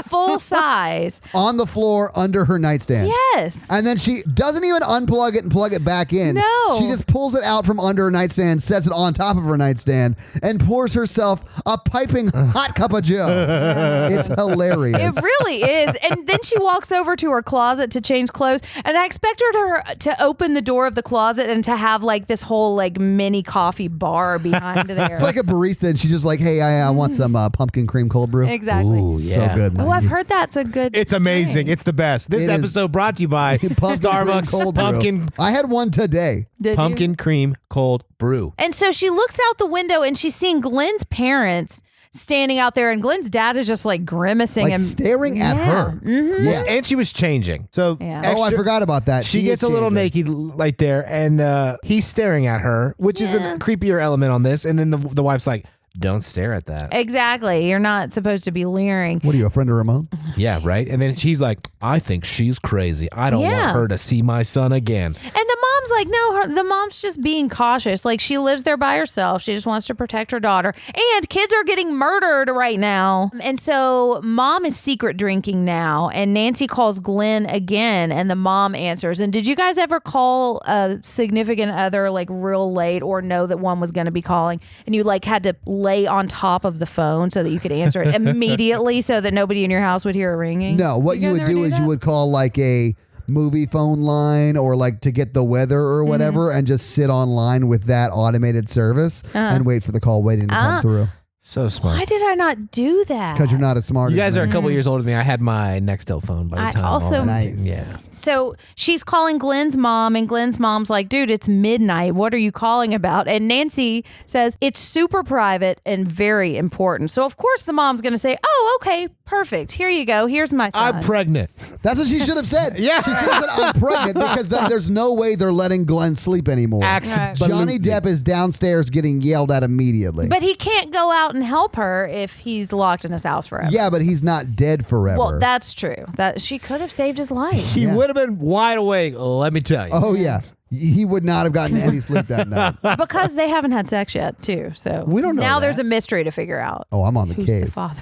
C: full size
A: on the floor under her nightstand.
C: Yes.
A: And then she doesn't even unplug it and plug it back in.
C: No.
A: She just pulls it out from under her nightstand, sets it on top of her nightstand, and pours herself a piping hot cup of joe. It's hilarious.
C: It really is. And then she walks over to her closet to change clothes, and I expect her to open the door of the closet and to have like this whole like mini coffee bar behind there.
A: It's like a barista, and she's just like, hey, I want some pumpkin cream cold brew.
C: Exactly.
B: Ooh,
A: So good.
C: Oh, I've heard that's a good
B: It's amazing.
C: thing.
B: It's the best. This
A: It is
B: episode brought to you by Starbucks
A: cold brew.
B: Pumpkin
A: I had one today.
C: Did you?
B: Pumpkin Cream Cold Brew.
C: And so she looks out the window and she's seeing Glenn's parents standing out there, and Glenn's dad is just like grimacing
A: Like
C: and
A: staring at her.
C: Mm-hmm.
A: Yeah.
B: And she was changing. So
A: Oh, I forgot about that.
B: She gets a little naked right there, and he's staring at her, which is a creepier element on this. And then the wife's like, don't stare at that.
C: Exactly. You're not supposed to be leering.
A: What are you, a friend of Ramon?
B: Yeah, right? And then she's like, I think she's crazy. I don't want her to see my son again.
C: And the mom's like, no, the mom's just being cautious. Like, she lives there by herself. She just wants to protect her daughter. And kids are getting murdered right now. And so mom is secret drinking now. And Nancy calls Glenn again, and the mom answers. And did you guys ever call a significant other like real late, or know that one was going to be calling, and you like had to lay on top of the phone so that you could answer it immediately so that nobody in your house would hear it ringing?
A: No, what you would do is you would call like a movie phone line, or like to get the weather or whatever, and just sit online with that automated service and wait for the call waiting to come through.
B: So smart.
C: Why did I not do that?
A: Because you're not as smart
B: You
A: as
B: guys are
A: me.
B: a couple years older than me. I had my Nextel phone by the time.
C: also-
A: Nice.
B: Yeah.
C: So she's calling Glenn's mom, and Glenn's mom's like, dude, it's midnight. What are you calling about? And Nancy says, it's super private and very important. So, of course, the mom's going to say, oh, okay, perfect. Here you go. Here's my son.
B: I'm pregnant.
A: That's what she should have said.
B: Yeah.
A: She should have said, I'm pregnant, because then there's no way they're letting Glenn sleep anymore. Johnny Depp is downstairs getting yelled at immediately.
C: But he can't go out and help her if he's locked in his house forever.
A: Yeah, but he's not dead forever.
C: Well, that's true. That she could have saved his life.
B: He would have been wide awake, let me tell you.
A: Oh, yeah. He would not have gotten any sleep that night.
C: Because they haven't had sex yet, too. So
B: we don't know.
C: Now
B: that.
C: there's a mystery to figure out.
A: Oh, I'm on the
C: Who's
A: case.
C: the father?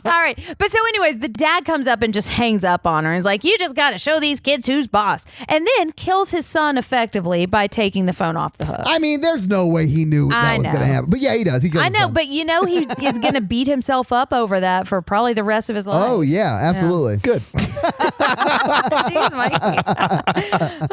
C: All right. But so anyways, the dad comes up and just hangs up on her and is like, you just got to show these kids who's boss. And then kills his son effectively by taking the phone off the hook.
A: I mean, there's no way he knew that was going to happen. But yeah, he does. He kills
C: I
A: his
C: know,
A: son.
C: but you know he is going to beat himself up over that for probably the rest of his life.
A: Oh, yeah, absolutely.
B: Good.
C: Jeez, Mikey.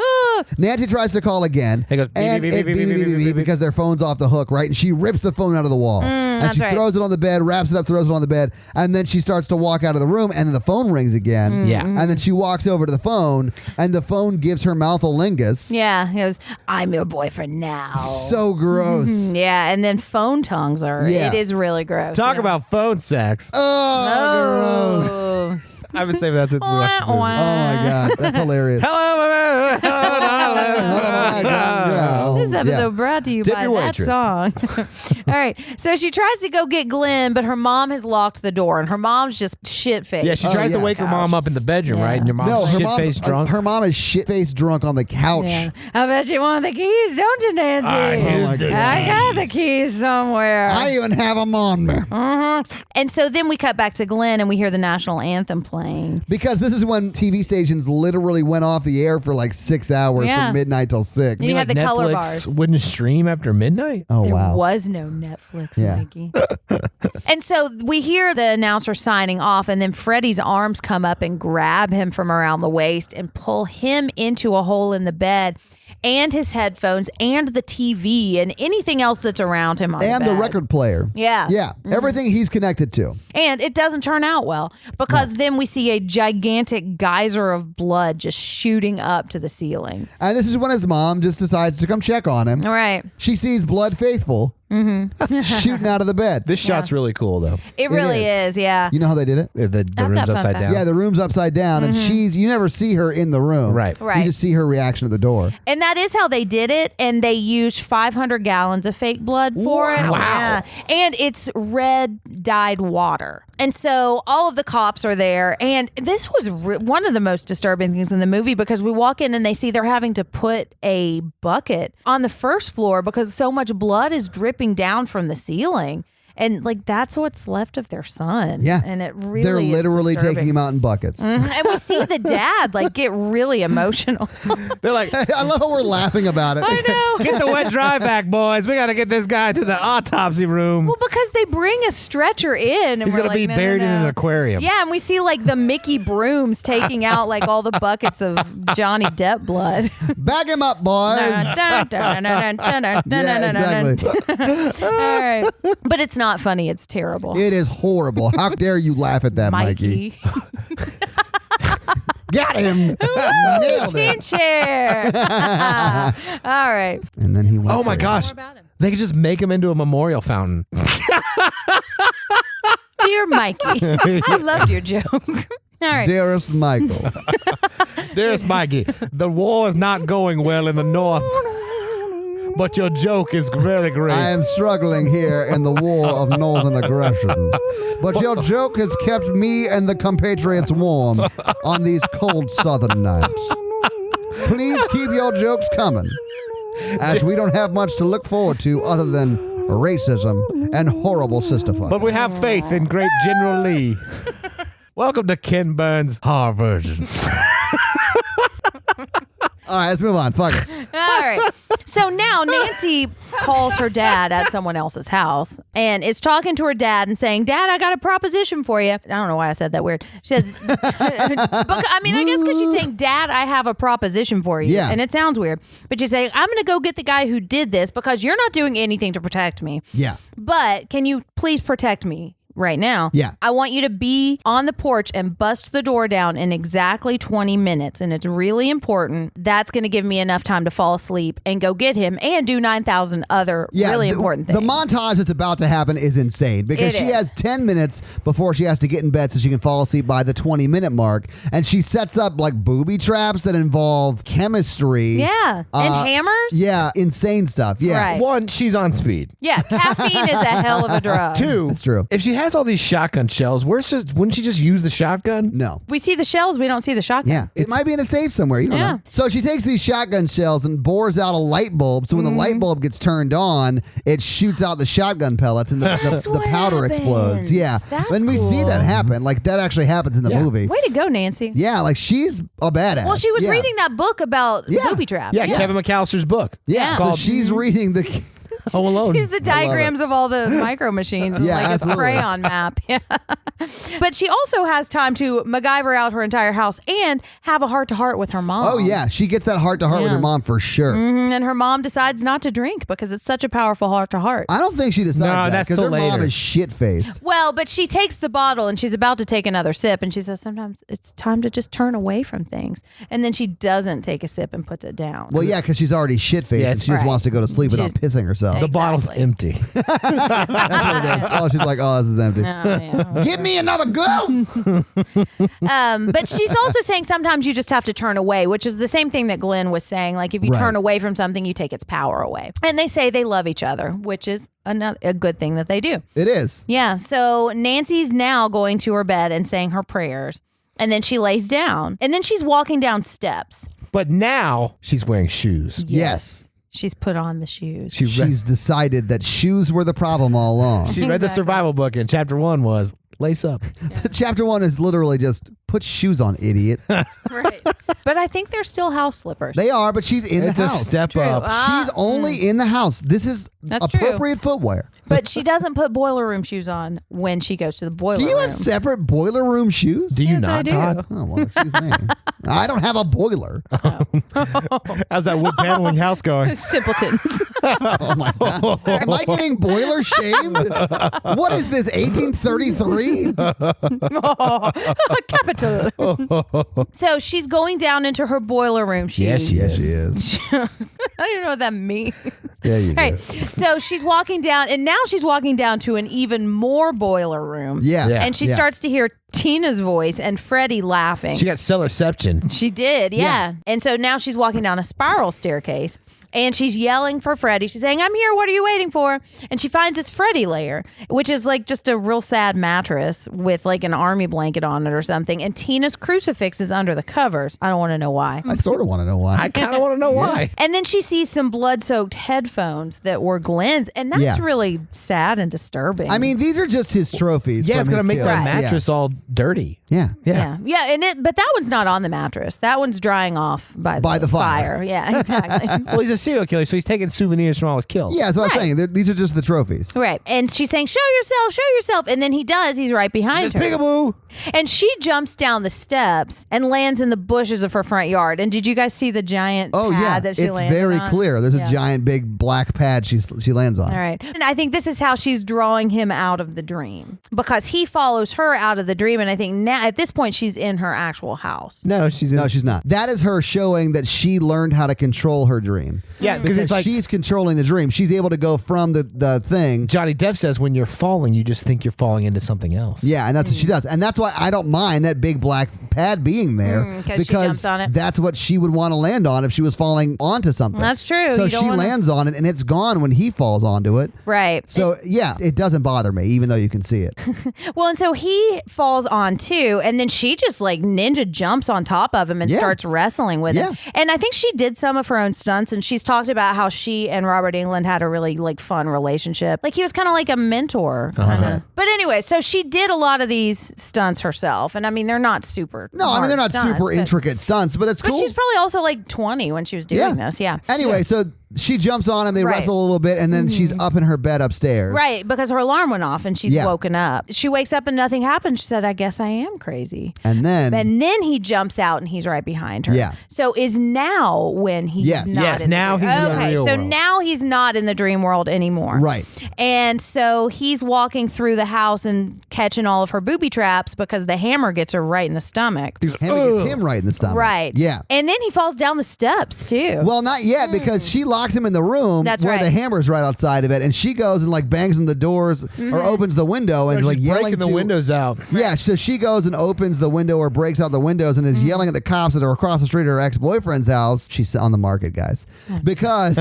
A: Nancy tries to call again,
B: He goes, beep,
A: and
B: beep,
A: it
B: beep, beep, beep, beep, beep,
A: because their phone's off the hook, right? And she rips the phone out of the wall. And
C: that's
A: she
C: right.
A: throws it on the bed, wraps it up, throws it on the bed, and then she starts to walk out of the room, and then the phone rings again.
B: Yeah.
A: And then she walks over to the phone, and the phone gives her mouth a lingus.
C: Yeah, he goes, I'm your boyfriend now.
A: So gross.
C: Yeah, and then phone tongues are.
A: Yeah.
C: It is really gross.
B: Talk about phone sex.
A: Oh, gross.
C: Oh.
B: I've been saving that since we watched the movie.
A: Oh, my God. That's hilarious.
B: Hello,
C: This episode brought to you
B: Tip
C: by
B: your
C: that
B: waitress.
C: song. All right. So she tries to go get Glenn, but her mom has locked the door, and her mom's just shit-faced.
B: Yeah, she tries to wake her mom up in the bedroom, right? And your mom's
A: No,
B: shit-faced drunk.
A: her mom is shit-faced drunk on the couch.
C: Yeah. I bet you want the keys, don't you, Nancy?
A: Oh, my God.
C: I got the keys somewhere.
A: I even have them on me.
C: And so then we cut back to Glenn, and we hear the national anthem playing.
A: Because this is when TV stations literally went off the air for like 6 hours
C: Yeah.
A: from midnight till 6.
C: You had the
B: Netflix
C: color bars.
B: wouldn't stream after midnight?
A: Oh,
C: There
A: wow.
C: was no Netflix,
A: Yeah.
C: Mikey. And so we hear the announcer signing off, and then Freddy's arms come up and grab him from around the waist and pull him into a hole in the bed, and his headphones and the TV and anything else that's around him on
A: And
C: the
A: the
C: bed.
A: record player.
C: Yeah.
A: Yeah. Everything he's connected to.
C: And it doesn't turn out well because then we see a gigantic geyser of blood just shooting up to the ceiling.
A: And this is when his mom just decides to come check on him.
C: All right.
A: She sees Blood Faithful shooting out of the bed.
B: This shot's really cool, though.
C: It really is, yeah.
A: You know how they did it?
B: The
C: I've
B: room's
C: got fun
B: upside
C: facts.
B: down.
A: Yeah, the room's upside down, and you never see her in the room.
B: Right.
C: Right.
A: You just see her reaction to the door.
C: And that is how they did it, and they used 500 gallons of fake blood for it.
B: Wow.
C: Yeah. And it's red dyed water. And so all of the cops are there, and this was one of the most disturbing things in the movie because we walk in and they see they're having to put a bucket on the first floor because so much blood is dripping down from the ceiling. And like that's what's left of their son.
A: Yeah.
C: And it really
A: They're
C: is
A: literally
C: disturbing.
A: taking him out in buckets.
C: And we see the dad like get really emotional.
B: They're like,
A: I love how we're laughing about it.
C: I know.
B: get the wet dry back, boys. We got to get this guy to the autopsy room.
C: Well, because they bring a stretcher in, and
B: He's
C: we're
B: going to
C: like,
B: be
C: no,
B: buried
C: no,
B: in
C: no.
B: an aquarium.
C: Yeah, and we see like the Mickey brooms taking out like all the buckets of Johnny Depp blood.
A: Bag him up, boys.
C: Yeah,
A: exactly.
C: All right, but it's not funny. It's terrible.
A: It is horrible. How dare you laugh at that, Mikey? Got him. Nailed
C: Team
A: it.
C: chair. All right.
A: And then he went
B: Oh, my
A: crazy.
B: gosh.
C: about him.
B: They could just make him into a memorial fountain.
C: Dear Mikey, I loved your joke. All right.
A: Dearest Michael.
B: Dearest Mikey, the war is not going well in the north, but your joke is very great.
A: I am struggling here in the war of northern aggression. But your joke has kept me and the compatriots warm on these cold southern nights. Please keep your jokes coming, as we don't have much to look forward to other than racism and horrible sister fights.
B: But we have faith in great General Lee. Welcome to Ken Burns' horror version.
A: All right, let's move on. Fuck it.
C: All right. So now Nancy calls her dad at someone else's house and is talking to her dad and saying, Dad, I got a proposition for you. I don't know why I said that weird. She says, I guess because she's saying, Dad, I have a proposition for you.
A: Yeah.
C: And it sounds weird. But she's saying, I'm going to go get the guy who did this because you're not doing anything to protect me.
A: Yeah.
C: But can you please protect me? right now.
A: Yeah.
C: I want you to be on the porch and bust the door down in exactly 20 minutes. And it's really important. That's going to give me enough time to fall asleep and go get him and do 9,000 other really important things.
A: The montage that's about to happen is insane because she has 10 minutes before she has to get in bed so she can fall asleep by the 20-minute mark. And she sets up like booby traps that involve chemistry.
C: Yeah. And hammers.
A: Yeah. Insane stuff. Yeah.
C: Right.
B: One, she's on speed.
C: Yeah. Caffeine is a hell of a drug.
B: Two,
A: It's true.
B: if she has all these shotgun shells, wouldn't she just use the shotgun?
A: No.
C: We see the shells. We don't see the shotgun.
A: Yeah. It might be in a safe somewhere. You don't know. So she takes these shotgun shells and bores out a light bulb. So when the light bulb gets turned on, it shoots out the shotgun pellets and the powder explodes. Yeah. When we see that happen, like that actually happens in the movie.
C: Way to go, Nancy.
A: Yeah. Like she's a badass.
C: Well, she was reading that book about booby traps.
B: Yeah, Kevin McAllister's book.
A: Yeah. So she's reading the...
B: Home Alone.
C: She's the diagrams of all the micro machines.
A: Yeah,
C: like
A: absolutely.
C: a crayon map. Yeah. But she also has time to MacGyver out her entire house and have a heart-to-heart with her mom.
A: Oh, yeah. She gets that heart-to-heart with her mom for sure.
C: And her mom decides not to drink because it's such a powerful heart-to-heart.
A: I don't think she decides that
B: that's
A: because her
B: till
A: mom
B: later.
A: is shit-faced.
C: Well, but she takes the bottle and she's about to take another sip and she says sometimes it's time to just turn away from things. And then she doesn't take a sip and puts it down.
A: Well, yeah, because she's already shit-faced and she just wants to go to sleep without pissing herself.
B: The bottle's empty.
A: That's what it is. Oh, she's like, oh, this is empty. Give me another go.
C: But she's also saying sometimes you just have to turn away, which is the same thing that Glenn was saying. Like if you turn away from something, you take its power away. And they say they love each other, which is a good thing that they do.
A: It is.
C: Yeah. So Nancy's now going to her bed and saying her prayers. And then she lays down. And then she's walking down steps.
B: But now she's wearing shoes.
A: Yes.
C: She's put on the shoes.
A: She's decided that shoes were the problem all along.
B: She read the survival book, and chapter 1 was lace up.
A: Chapter 1 is literally just put shoes on, idiot.
C: Right. But I think they're still house slippers.
A: They are, but she's in
B: It's
A: the
B: a
A: house.
B: step up.
A: She's only in the house. This is
C: That's
A: appropriate footwear.
C: But she doesn't put boiler room shoes on when she goes to the boiler room.
A: Do you have separate boiler room shoes?
B: Do you
C: Yes, I
B: not,
C: do.
B: Todd?
A: Oh, well, excuse me. I don't have a boiler.
B: How's that wood paneling house going?
C: Simpletons.
A: Oh, my God. Am I getting boiler shamed? What is this, 1833?
C: Capital. So she's going down into her boiler room shoes.
B: Yes, she
A: Yes, she is.
C: I don't know what that means.
B: Yeah, you do.
C: Right. So she's walking down, and now she's walking down to an even more boiler room.
A: Yeah.
C: And she starts to hear Tina's voice and Freddy laughing.
B: She got cellarception.
C: She did, yeah. And so now she's walking down a spiral staircase. And she's yelling for Freddy. She's saying, I'm here. What are you waiting for? And she finds this Freddy lair, which is like just a real sad mattress with like an army blanket on it or something. And Tina's crucifix is under the covers. I don't want to know why.
A: I sort of want to know why.
B: I kind of want to know why.
C: And then she sees some blood-soaked headphones that were Glenn's. And that's really sad and disturbing.
A: I mean, these are just his trophies.
B: Yeah,
A: from
B: it's going to
A: his
B: make that
A: kills.
B: mattress all dirty.
A: Yeah.
C: Yeah. But that one's not on the mattress. That one's drying off by the fire. Yeah, exactly.
B: Well, he's a serial killer, so he's taking souvenirs from all his kills.
A: Yeah, that's what I'm saying. These are just the trophies.
C: Right. And she's saying, show yourself. And then he does. He's right behind her.
B: Peekaboo.
C: And she jumps down the steps and lands in the bushes of her front yard. And did you guys see the giant pad that she
A: it's
C: landed
A: very
C: on?
A: clear. There's a giant big black pad she lands on.
C: All right. And I think this is how she's drawing him out of the dream because he follows her out of the dream. And I think now at this point, she's in her actual house.
B: No, she's
A: No, she's not. That is her showing that she learned how to control her dream.
B: Yeah, because it's like
A: she's controlling the dream. She's able to go from the thing.
B: Johnny Depp says, when you're falling, you just think you're falling into something else.
A: Yeah, and that's what she does. And that's why I don't mind that big black pad being there
C: 'cause she jumps on it.
A: that's what she would want to land on if she was falling onto something.
C: That's true.
A: So
C: You don't
A: she
C: wanna-
A: lands on it and it's gone when he falls onto it.
C: Right.
A: So yeah, it doesn't bother me even though you can see it.
C: Well, and so he falls on too, and then she just like ninja jumps on top of him and starts wrestling with him. And I think she did some of her own stunts, and she's talked about how she and Robert Englund had a really like fun relationship. Like he was kind of like a mentor. Kinda. But anyway, so she did a lot of these stunts herself, and I mean they're not super.
A: No, I mean they're not
C: stunts,
A: super
C: but-
A: intricate stunts, but it's
C: But
A: cool.
C: she's probably also like 20 when she was doing this. Yeah.
A: Anyway, so she jumps on him, they
C: Right.
A: wrestle a little bit, and then she's up in her bed upstairs.
C: Right, because her alarm went off and she's
A: Yeah.
C: woken up. She wakes up and nothing happened. She said, I guess I am crazy.
A: And then
C: he jumps out and he's right behind her.
A: Yeah.
C: So is now when he's
A: Yes.
C: not
B: Yes,
C: in
B: now
C: the
B: he's
C: dream.
B: in the
C: Okay,
B: real
C: so
B: world.
C: now he's not in the dream world anymore.
A: Right.
C: And so he's walking through the house and catching all of her booby traps because the hammer gets her right in the stomach.
A: Hammer gets him right in the stomach.
C: Right.
A: Yeah.
C: And then he falls down the steps too.
A: Well, not yet because she locks him in the room
C: That's
A: where
C: right.
A: the hammer's right outside of it, and she goes and like bangs on the doors or opens the window and
B: She's
A: like yelling
B: breaking the
A: to-
B: windows out.
A: Yeah, so she goes and opens the window or breaks out the windows and is yelling at the cops that are across the street at her ex-boyfriend's house. She's on the market, guys, because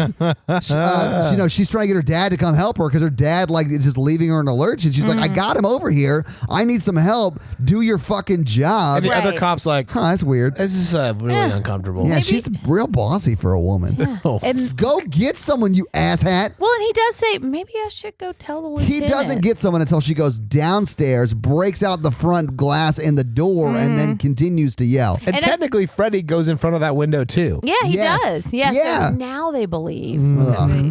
A: she's trying to get her dad to come help her because her dad like is just leaving her in a lurch, and she's like, "I got him over here. I need some help. Do your fucking job."
B: And the
C: Right.
B: other cop's like,
A: Huh, that's weird.
B: this is really uncomfortable.
A: Yeah, she's real bossy for a woman.
B: Oh.
C: And
A: Go get someone, you asshat.
C: well, and he does say, maybe I should go tell the lieutenant.
A: He doesn't get someone until she goes downstairs, breaks out the front glass in the door, and then continues to yell.
B: And technically, Freddy goes in front of that window too.
C: Yeah, he
A: Yes.
C: does. Yeah,
A: Yeah.
C: so now they believe.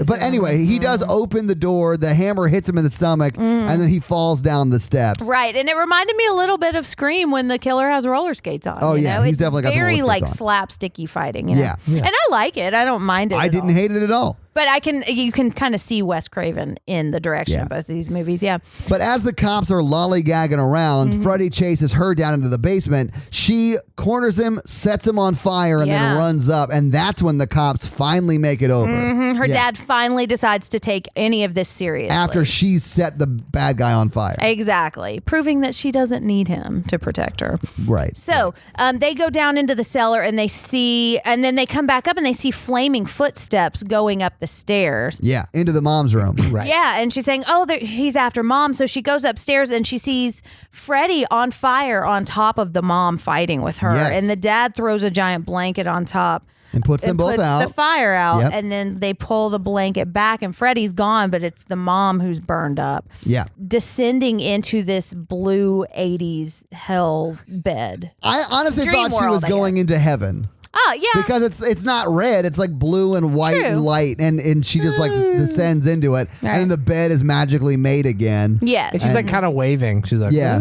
A: But anyway, he does open the door, the hammer hits him in the stomach, and then he falls down the steps.
C: Right, and it reminded me a little bit of Scream when the killer has roller skates on.
A: Oh,
C: you
A: yeah,
C: know?
A: he's
C: It's
A: definitely got the roller
C: very
A: skates
C: like
A: on.
C: slapsticky fighting. You know?
A: Yeah.
C: And I like it. I don't mind it.
A: I
C: at
A: didn't
C: all.
A: hate it at all.
C: But you can kind of see Wes Craven in the direction
A: Yeah.
C: of both of these movies. Yeah.
A: But as the cops are lollygagging around, Freddy chases her down into the basement. She corners him, sets him on fire, and
C: Yeah.
A: then runs up. And that's when the cops finally make it over.
C: Her
A: Yeah.
C: dad finally decides to take any of this seriously.
A: After she set the bad guy on fire.
C: Exactly. Proving that she doesn't need him to protect her.
A: Right.
C: So they go down into the cellar and and then they come back up and they see flaming footsteps going up the stairs.
A: Yeah, into the mom's room.
B: Right.
C: Yeah, and she's saying, he's after mom. So she goes upstairs and she sees Freddy on fire on top of the mom fighting with her.
A: Yes.
C: And the dad throws a giant blanket on top.
A: And puts them
C: and
A: both
C: puts
A: out.
C: the fire out,
A: Yep.
C: and then they pull the blanket back, and Freddy's gone, but it's the mom who's burned up,
A: Yeah.
C: descending into this blue 80s hell bed.
A: I honestly
C: Dream
A: thought she
C: world,
A: was
C: I
A: going
C: guess.
A: into heaven.
C: Oh, yeah.
A: Because it's not red, it's like blue and white
C: True.
A: and light, and she just like descends into it,
C: Right.
A: and then the bed is magically made again.
C: Yes.
B: And she's like kind of waving. She's like,
A: Yeah.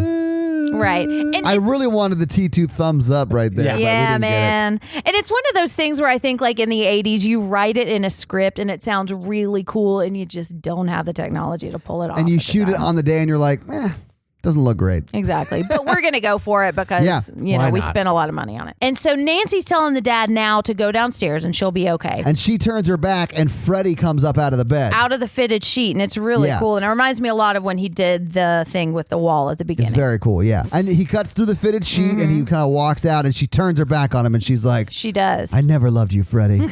C: right. And
A: I really wanted the T2 thumbs up right there. but we
C: yeah,
A: didn't get it.
C: man. And it's one of those things where I think like in the 80s, you write it in a script and it sounds really cool and you just don't have the technology to pull it off.
A: And you
C: at the
A: shoot it
C: time.
A: on the day, and you're like, doesn't look great.
C: Exactly. But we're going to go for it because,
A: Yeah.
B: Why
C: we
B: not?
C: spent a lot of money on it. And so Nancy's telling the dad now to go downstairs and she'll be okay.
A: And she turns her back, and Freddy comes up out of the bed.
C: Out of the fitted sheet. And it's really
A: Yeah.
C: cool. And it reminds me a lot of when he did the thing with the wall at the beginning.
A: It's very cool, yeah. And he cuts through the fitted sheet, and he kind of walks out, and she turns her back on him, and she's like,
C: She does.
A: I never loved you, Freddy.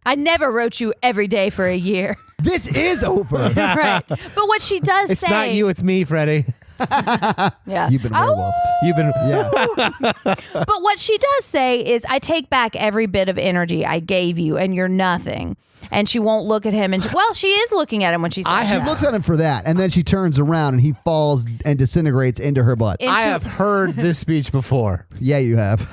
C: I never wrote you every day for a year.
A: This is over.
C: Right. But what she does
B: it's
C: say.
B: not you, it's me, Freddy.
C: Yeah.
A: You've been werewolfed.
B: You've been.
A: Yeah.
C: But what she does say is, I take back every bit of energy I gave you, and you're nothing. And she won't look at him. And she is looking at him when she says
A: She looks at him for that, and then she turns around, and he falls and disintegrates into her butt.
C: And
B: I
C: she-
B: have heard this speech before.
A: Yeah, you have.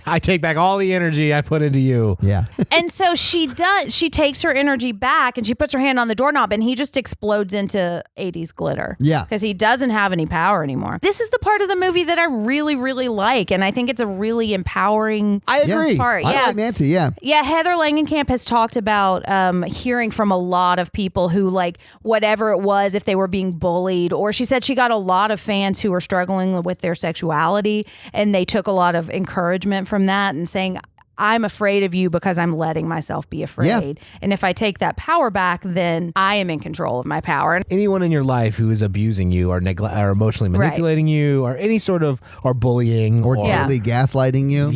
B: I take back all the energy I put into you.
A: Yeah.
C: And so she does. She takes her energy back and she puts her hand on the doorknob and he just explodes into 80s glitter.
A: Yeah.
C: Because he doesn't have any power anymore. This is the part of the movie that I really, really like. And I think it's a really empowering
B: I agree.
C: part.
A: I
C: Yeah.
A: like Nancy, yeah.
C: Yeah, Heather Langenkamp has talked about hearing from a lot of people who, like, whatever it was, if they were being bullied, or she said she got a lot of fans who were struggling with their sexuality, and they took a lot of encouragement from that and saying, I'm afraid of you because I'm letting myself be afraid.
A: Yeah.
C: And if I take that power back, then I am in control of my power.
B: Anyone in your life who is abusing you or or emotionally manipulating you or any sort of or bullying
A: Or
C: Yeah.
A: totally gaslighting you.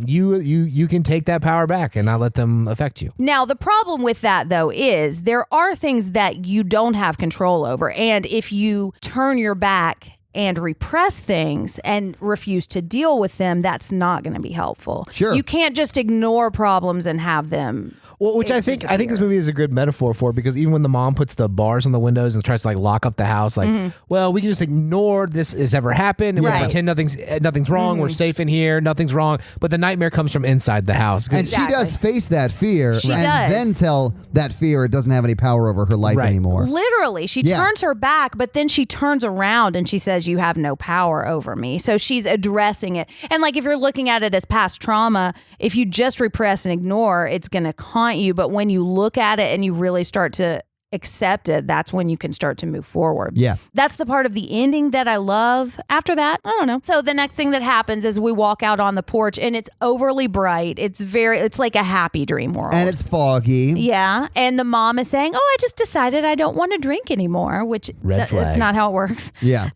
B: you can take that power back and not let them affect you.
C: Now, the problem with that, though, is there are things that you don't have control over. And if you turn your back and repress things and refuse to deal with them, that's not going to be helpful.
A: Sure.
C: You can't just ignore problems and have them.
B: Well, which I think this movie is a good metaphor for, because even when the mom puts the bars on the windows and tries to like lock up the house, like, well, we can just ignore this has ever happened and we pretend nothing's wrong. We're safe in here. Nothing's wrong. But the nightmare comes from inside the house.
A: And she does face that fear then tell that fear it doesn't have any power over her life anymore.
C: Literally, she turns her back, but then she turns around and she says, you have no power over me. So she's addressing it. And like if you're looking at it as past trauma, if you just repress and ignore, it's going to haunt you. But when you look at it and you really start to accept it, that's when you can start to move forward.
A: Yeah.
C: That's the part of the ending that I love. After that, I don't know. So the next thing that happens is we walk out on the porch and it's overly bright. It's like a happy dream world.
A: And it's foggy.
C: Yeah. And the mom is saying, I just decided I don't want to drink anymore, which that's not how it works.
A: Yeah.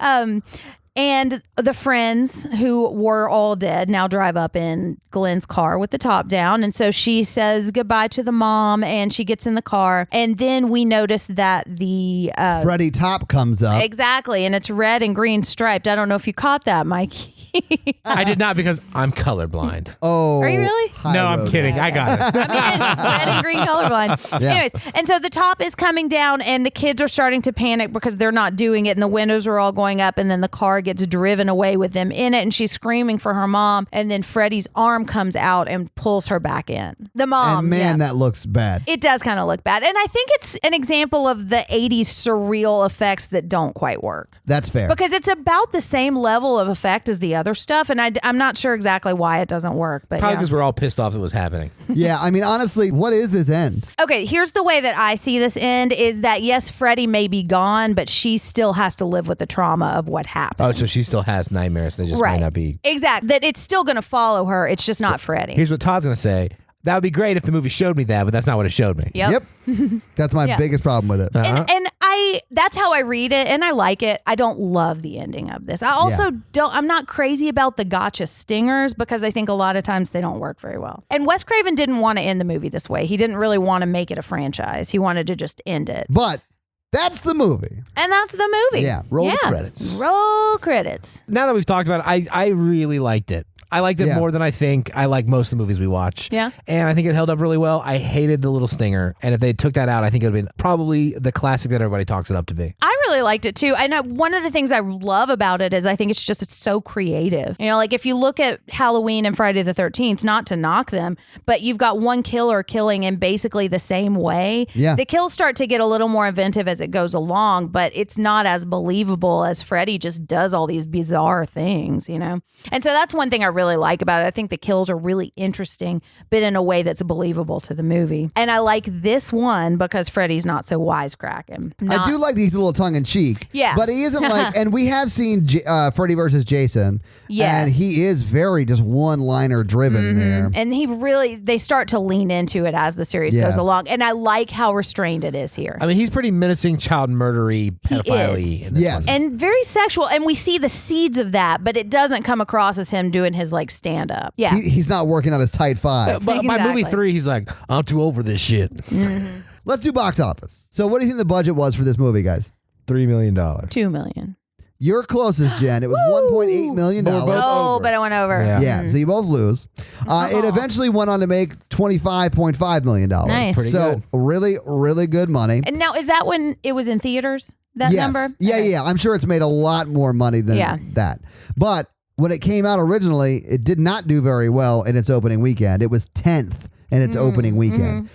C: And the friends who were all dead now drive up in Glenn's car with the top down. And so she says goodbye to the mom and she gets in the car. And then we notice that the
A: Freddy top comes up.
C: Exactly. And it's red and green striped. I don't know if you caught that, Mikey.
B: I did not, because I'm colorblind.
A: Oh.
C: Are you really?
B: No, I'm kidding. I got it.
C: I mean, red and green colorblind.
A: Yeah.
C: Anyways, and so the top is coming down and the kids are starting to panic because they're not doing it and the windows are all going up and then the car gets driven away with them in it and she's screaming for her mom and then Freddy's arm comes out and pulls her back in. The mom.
A: And man, that looks bad.
C: It does kind of look bad. And I think it's an example of the 80s surreal effects that don't quite work.
A: That's fair.
C: Because it's about the same level of effect as the other stuff. And I'm not sure exactly why it doesn't work. But
B: probably because we're all pissed off it was happening.
A: Yeah, I mean, honestly, what is this end?
C: Okay, here's the way that I see this end is that, yes, Freddy may be gone, but she still has to live with the trauma of what happened.
B: Oh, so she still has nightmares. They just might not be.
C: Exactly. That it's still going to follow her. It's just not Freddy.
B: Here's what Todd's going to say. That would be great if the movie showed me that, but that's not what it showed me.
C: Yep.
A: That's my biggest problem with it.
C: And that's how I read it, and I like it. I don't love the ending of this. I also I'm not crazy about the gotcha stingers because I think a lot of times they don't work very well. And Wes Craven didn't want to end the movie this way. He didn't really want to make it a franchise. He wanted to just end it.
A: But that's the movie.
C: And that's the movie.
A: Yeah.
B: Roll the credits.
C: Roll credits.
B: Now that we've talked about it, I really liked it. I liked it more than I think I like most of the movies we watch.
C: Yeah.
B: And I think it held up really well. I hated the little stinger. And if they took that out, I think it would have been probably the classic that everybody talks it up to be.
C: I really liked it too. I know one of the things I love about it is I think it's so creative. You know, like if you look at Halloween and Friday the 13th, not to knock them, but you've got one killer killing in basically the same way.
A: Yeah.
C: The kills start to get a little more inventive as it goes along, but it's not as believable as Freddy just does all these bizarre things, you know? And so that's one thing I really like about it. I think the kills are really interesting, but in a way that's believable to the movie. And I like this one because Freddy's not so wisecracking.
A: I do like these little tongue in cheek.
C: Yeah.
A: But he isn't like, and we have seen Freddy versus Jason.
C: Yes.
A: And he is very just one-liner driven there.
C: And they start to lean into it as the series goes along. And I like how restrained it is here.
B: I mean, he's pretty menacing, child murdery, pedophile-y in this one.
C: And very sexual. And we see the seeds of that, but it doesn't come across as him doing his like stand-up. Yeah.
A: He's not working on his tight five.
B: But by movie 3, he's like, I'm too over this shit.
A: Let's do box office. So what do you think the budget was for this movie, guys?
B: $3 million.
C: $2 million.
A: You're closest, Jen. It was $1.8 million.
C: Oh, but I went over.
B: Yeah.
A: So you both lose. It eventually went on to make $25.5 million.
C: Nice.
B: Pretty good.
A: Really, really good money.
C: And now, is that when it was in theaters? That number?
A: Yeah,
C: Okay.
A: yeah. I'm sure it's made a lot more money than that. But when it came out originally, it did not do very well in its opening weekend. It was 10th in its opening weekend.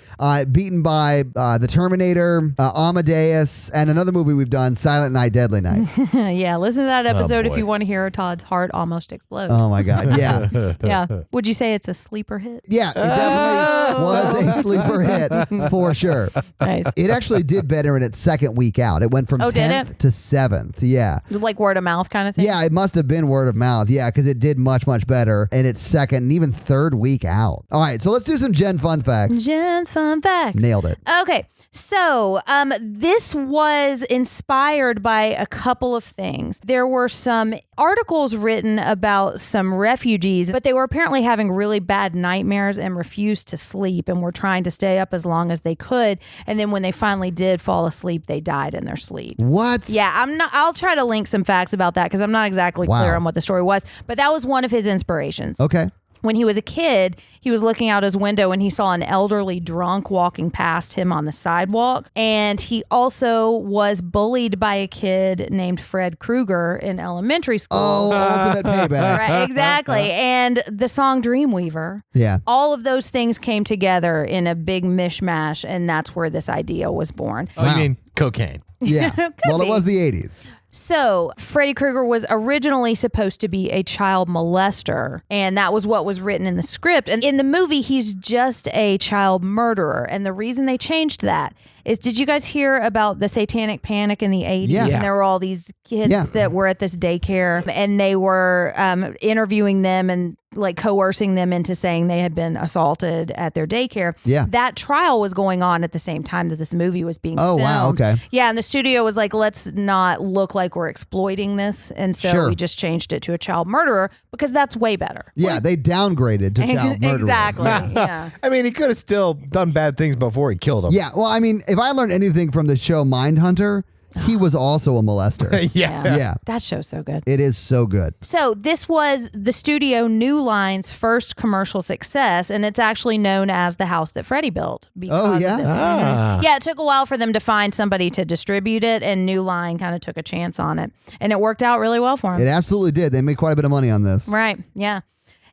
A: Beaten by The Terminator, Amadeus, and another movie we've done, Silent Night, Deadly Night.
C: Yeah, listen to that episode if
B: boy.
C: you want to hear Todd's heart almost explode.
A: Oh my God, yeah.
C: Yeah. Would you say it's a sleeper hit?
A: Yeah, it definitely was a sleeper hit for sure.
C: Nice.
A: It actually did better in its second week out. It went from
C: Oh, did
A: 10th
C: it?
A: to 7th. Yeah.
C: Like word of mouth kind of thing?
A: Yeah, it must have been word of mouth. Yeah, because it did much, much better in its second and even third week out. All right, so let's do some Jen fun facts.
C: Jen's fun Fun facts.
A: Nailed it.
C: Okay. So, this was inspired by a couple of things. There were some articles written about some refugees, but they were apparently having really bad nightmares and refused to sleep and were trying to stay up as long as they could. And then when they finally did fall asleep, they died in their sleep.
A: What?
C: Yeah, I'll try to link some facts about that because I'm not exactly clear on what the story was, but that was one of his inspirations.
A: Okay.
C: When he was a kid, he was looking out his window and he saw an elderly drunk walking past him on the sidewalk. And he also was bullied by a kid named Fred Krueger in elementary school.
A: Oh, ultimate payback.
C: Right, exactly. And the song Dreamweaver.
A: Yeah.
C: All of those things came together in a big mishmash, and that's where this idea was born.
B: Oh, you mean cocaine?
A: Yeah. Well, it was the 80s.
C: So, Freddy Krueger was originally supposed to be a child molester, and that was what was written in the script. And in the movie, he's just a child murderer. And the reason they changed that is, did you guys hear about the satanic panic in the 80s?
A: Yeah.
C: And there were all these kids that were at this daycare, and they were interviewing them and like coercing them into saying they had been assaulted at their daycare.
A: Yeah.
C: That trial was going on at the same time that this movie was being filmed.
A: Wow, okay.
C: Yeah, and the studio was like, let's not look like we're exploiting this. And so we just changed it to a child murderer because that's way better.
A: Yeah, they downgraded to child murderer.
C: Exactly. Yeah.
B: I mean, he could have still done bad things before he killed him.
A: Yeah, well, I mean, if I learned anything from the show Mindhunter, he was also a molester. Yeah.
C: That show's so good.
A: It is so good.
C: So this was the studio New Line's first commercial success, and it's actually known as the house that Freddy built. Because
A: yeah?
C: Of this. Yeah, it took a while for them to find somebody to distribute it, and New Line kind of took a chance on it. And it worked out really well for them.
A: It absolutely did. They made quite a bit of money on this.
C: Right, yeah.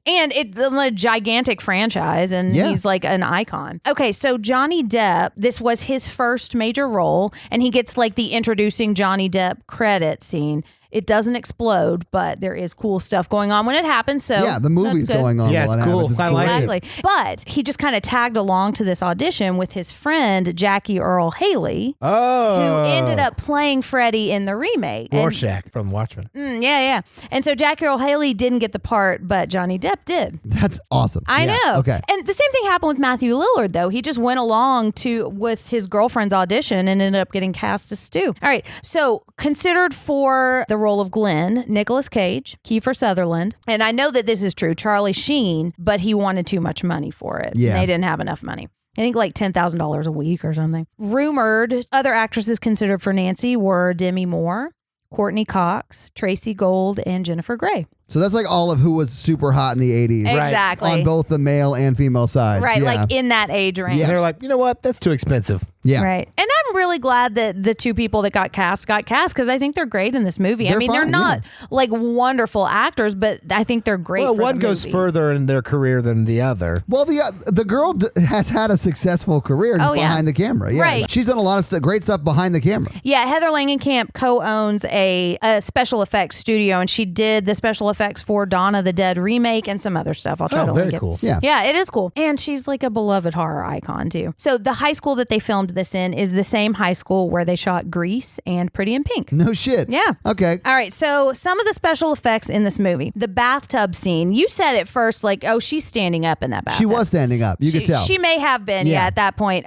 C: And it's a gigantic franchise, and he's like an icon. Okay, so Johnny Depp, this was his first major role, and he gets like the introducing Johnny Depp credit scene. It doesn't explode, but there is cool stuff going on when it happens. So
A: yeah, the movie's going on.
B: Yeah,
A: while
B: it's
A: it
B: cool.
A: happens.
B: I like it.
C: Exactly. But he just kind of tagged along to this audition with his friend, Jackie Earle Haley, who ended up playing Freddy in the remake.
B: Rorschach from Watchmen.
C: Yeah. And so Jackie Earle Haley didn't get the part, but Johnny Depp did.
A: That's awesome.
C: I know.
A: Okay.
C: And the same thing happened with Matthew Lillard, though. He just went along with his girlfriend's audition and ended up getting cast as Stu. All right. So considered for the role of Glenn, Nicolas Cage, Kiefer Sutherland, and I know that this is true, Charlie Sheen, but he wanted too much money for it.
A: Yeah.
C: They didn't have enough money. I think like $10,000 a week or something. Rumored other actresses considered for Nancy were Demi Moore, Courtney Cox, Tracy Gold, and Jennifer Grey.
A: So that's like all of who was super hot in the 80s.
C: Exactly.
A: On both the male and female sides.
C: Right,
A: Yeah.
C: like in that age range.
A: Yeah.
B: And they're like, you know what? That's too expensive.
A: Yeah.
C: Right. And I'm really glad that the two people that got cast because I think they're great in this movie. I
A: They're
C: mean, they're
A: fine,
C: not like wonderful actors, but I think they're great.
B: Well,
C: for
B: one
C: the
B: goes
C: movie.
B: further in their career than the other.
A: Well, the girl has had a successful career just behind the camera. Yeah.
C: Right.
A: She's done a lot of great stuff behind the camera.
C: Yeah, Heather Langenkamp co-owns a special effects studio, and she did the special effects for Dawn of the Dead remake and some other stuff. I'll try to link
B: very
C: it.
B: cool.
A: Yeah.
C: Yeah, it is cool. And she's like a beloved horror icon too. So the high school that they filmed this in is the same high school where they shot Grease and Pretty in Pink.
A: No shit.
C: Yeah.
A: Okay.
C: All right. So some of the special effects in this movie, the bathtub scene, you said at first like, oh, she's standing up in that bathtub.
A: She was standing up. You could tell.
C: She may have been,
A: Yeah.
C: at that point.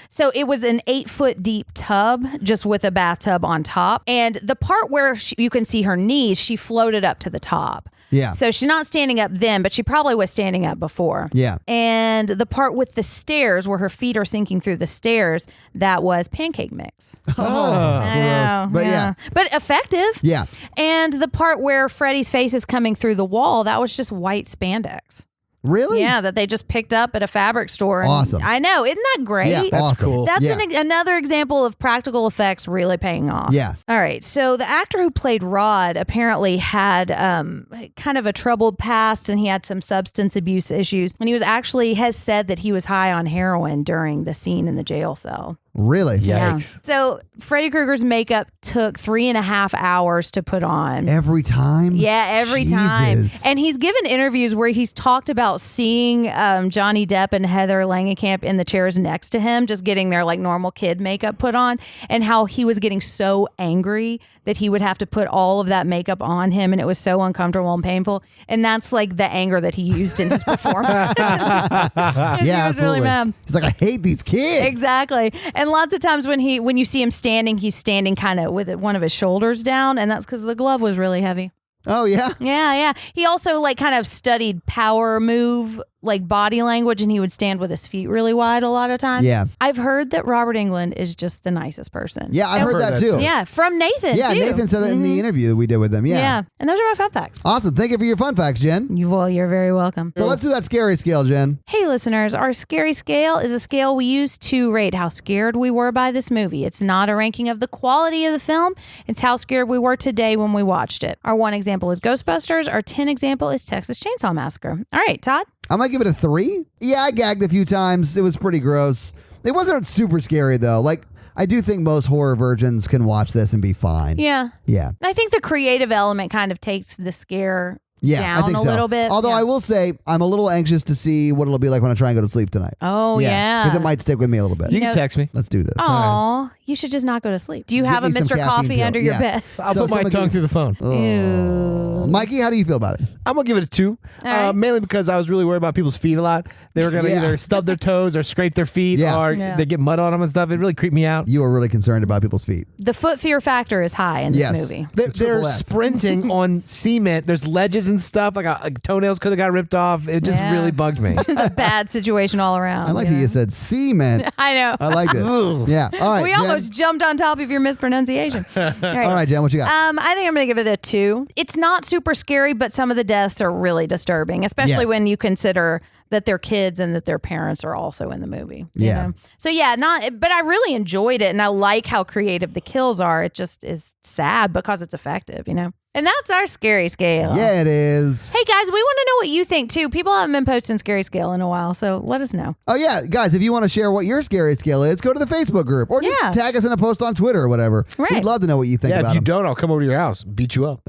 C: So it was an 8-foot deep tub just with a bathtub on top. And the part where you can see her knees, she floated up to the top.
A: Yeah.
C: So she's not standing up then, but she probably was standing up before.
A: Yeah.
C: And the part with the stairs where her feet are sinking through the stairs, that was pancake mix.
A: Oh,
C: I know.
A: But yeah.
C: But effective.
A: Yeah.
C: And the part where Freddy's face is coming through the wall, that was just white spandex.
A: Really?
C: Yeah, that they just picked up at a fabric store. And
A: Awesome.
C: I know. Isn't that great?
A: Yeah, awesome.
B: cool.
C: That's
A: Yeah.
C: another example of practical effects really paying off.
A: Yeah.
C: All right. So the actor who played Rod apparently had kind of a troubled past, and he had some substance abuse issues. And he has said that he was high on heroin during the scene in the jail cell.
A: Really?
B: Yikes.
C: So Freddy Krueger's makeup took 3.5 hours to put on.
A: Every time?
C: Yeah, every time.
A: Jesus.
C: And he's given interviews where he's talked about seeing Johnny Depp and Heather Langenkamp in the chairs next to him, just getting their like normal kid makeup put on, and how he was getting so angry that he would have to put all of that makeup on him, and it was so uncomfortable and painful. And that's like the anger that he used in his performance.
A: Yeah,
C: he was really
A: absolutely.
C: mad.
A: He's like, I hate these kids.
C: Exactly. And lots of times when you see him standing, he's standing kind of with one of his shoulders down, and that's because the glove was really heavy.
A: Oh, yeah?
C: Yeah. He also like kind of studied power move, like body language, and he would stand with his feet really wide a lot of times.
A: Yeah.
C: I've heard that Robert Englund is just the nicest person.
A: Yeah, I've heard that too.
C: Yeah, from Nathan.
A: Yeah,
C: too.
A: Nathan said that in the interview that we did with him. Yeah.
C: And those are my fun facts.
A: Awesome. Thank you for your fun facts, Jen.
C: Well, you're very welcome.
A: So let's do that scary scale, Jen.
C: Hey, listeners, our scary scale is a scale we use to rate how scared we were by this movie. It's not a ranking of the quality of the film. It's how scared we were today when we watched it. Our 1 example is Ghostbusters. Our 10 example is Texas Chainsaw Massacre. All right, Todd?
A: I might give it a 3. Yeah, I gagged a few times. It was pretty gross. It wasn't super scary, though. Like, I do think most horror virgins can watch this and be fine.
C: Yeah.
A: Yeah.
C: I think the creative element kind of takes the scare
A: Yeah,
C: down
A: I think
C: a
A: so.
C: little bit.
A: Although
C: Yeah.
A: I will say I'm a little anxious to see what it'll be like when I try and go to sleep tonight.
C: Oh, yeah.
A: Because it might stick with me a little bit.
B: You can text me.
A: Let's do this.
C: Aw, you should just not go to sleep. Do you have a
A: me some
C: Mr.
A: caffeine
C: Coffee
A: pill.
C: under your
A: Yeah.
C: bed?
B: I'll
A: So
B: put my
A: someone
B: tongue
A: give
B: through the phone.
A: Oh. Mikey, how do you feel about it?
B: I'm going to give it a 2.
C: right.
B: Mainly because I was really worried about people's feet a lot. They were going to
A: Yeah.
B: either stub their toes or scrape their feet or they get mud on them and stuff. It really creeped me out.
A: You are really concerned about people's feet.
C: The foot fear factor is high in this
A: Yes.
C: movie.
B: They're
A: Triple F.
B: sprinting on cement. There's ledges and stuff. Like toenails could have got ripped off. It just
C: Yeah.
B: really bugged me.
C: It's a bad situation all around.
A: I like how you said cement.
C: I know.
A: I liked it. Yeah. All right.
C: We
A: Jen.
C: almost jumped on top of your mispronunciation. All
A: All right, Jen, what you got?
C: I think I'm going to give it a 2. It's not super scary, but some of the deaths are really disturbing, especially
A: Yes.
C: when you consider that they're kids and that their parents are also in the movie. you
A: Yeah.
C: know? So yeah, but I really enjoyed it, and I like how creative the kills are. It just is sad because it's effective, you know? And that's our scary scale.
A: Yeah, it is.
C: Hey guys, we want to know what you think too. People haven't been posting scary scale in a while, so let us know.
A: Oh, yeah. Guys, if you want to share what your scary scale is, go to the Facebook group or just
C: Yeah.
A: tag us in a post on Twitter or whatever.
C: Right.
A: We'd love to know what you think
B: Yeah,
A: about
B: if you
A: them.
B: don't, I'll come over to your house, beat you up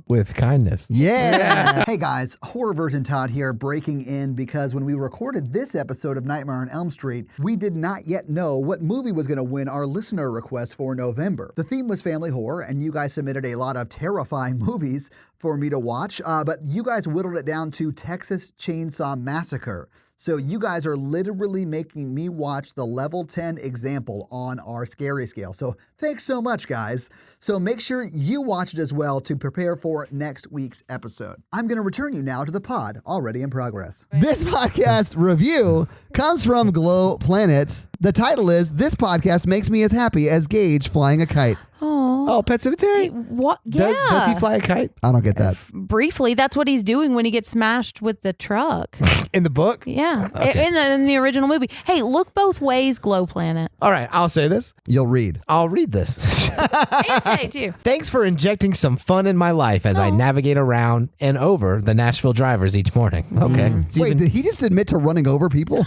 B: with kindness.
A: Yeah. Hey guys, Horror Virgin Todd here, breaking in because when we recorded this episode of Nightmare on Elm Street, we did not yet know what movie was going to win our listener request for November. The theme was family horror, and you guys submitted a lot of terrifying movies for me to watch, but you guys whittled it down to Texas Chainsaw Massacre. So you guys are literally making me watch the level 10 example on our scary scale. So thanks so much, guys. So make sure you watch it as well to prepare for next week's episode. I'm going to return you now to the pod already in progress. This podcast review comes from Glow Planet. The title is, "This podcast makes me as happy as Gage flying a kite."
B: Oh, Pet Cemetery?
C: What? Yeah.
B: Does he fly a kite?
A: I don't get that.
C: Briefly, that's what he's doing when he gets smashed with the truck.
B: In the book?
C: Yeah, in the original movie. Hey, look both ways, Glow Planet.
B: All right, I'll say this.
A: You'll read.
B: I'll read this.
C: And say too.
B: Thanks for injecting some fun in my life as I navigate around and over the Nashville drivers each morning. Okay. It's
A: Wait,
B: even-
A: did he just admit to running over people?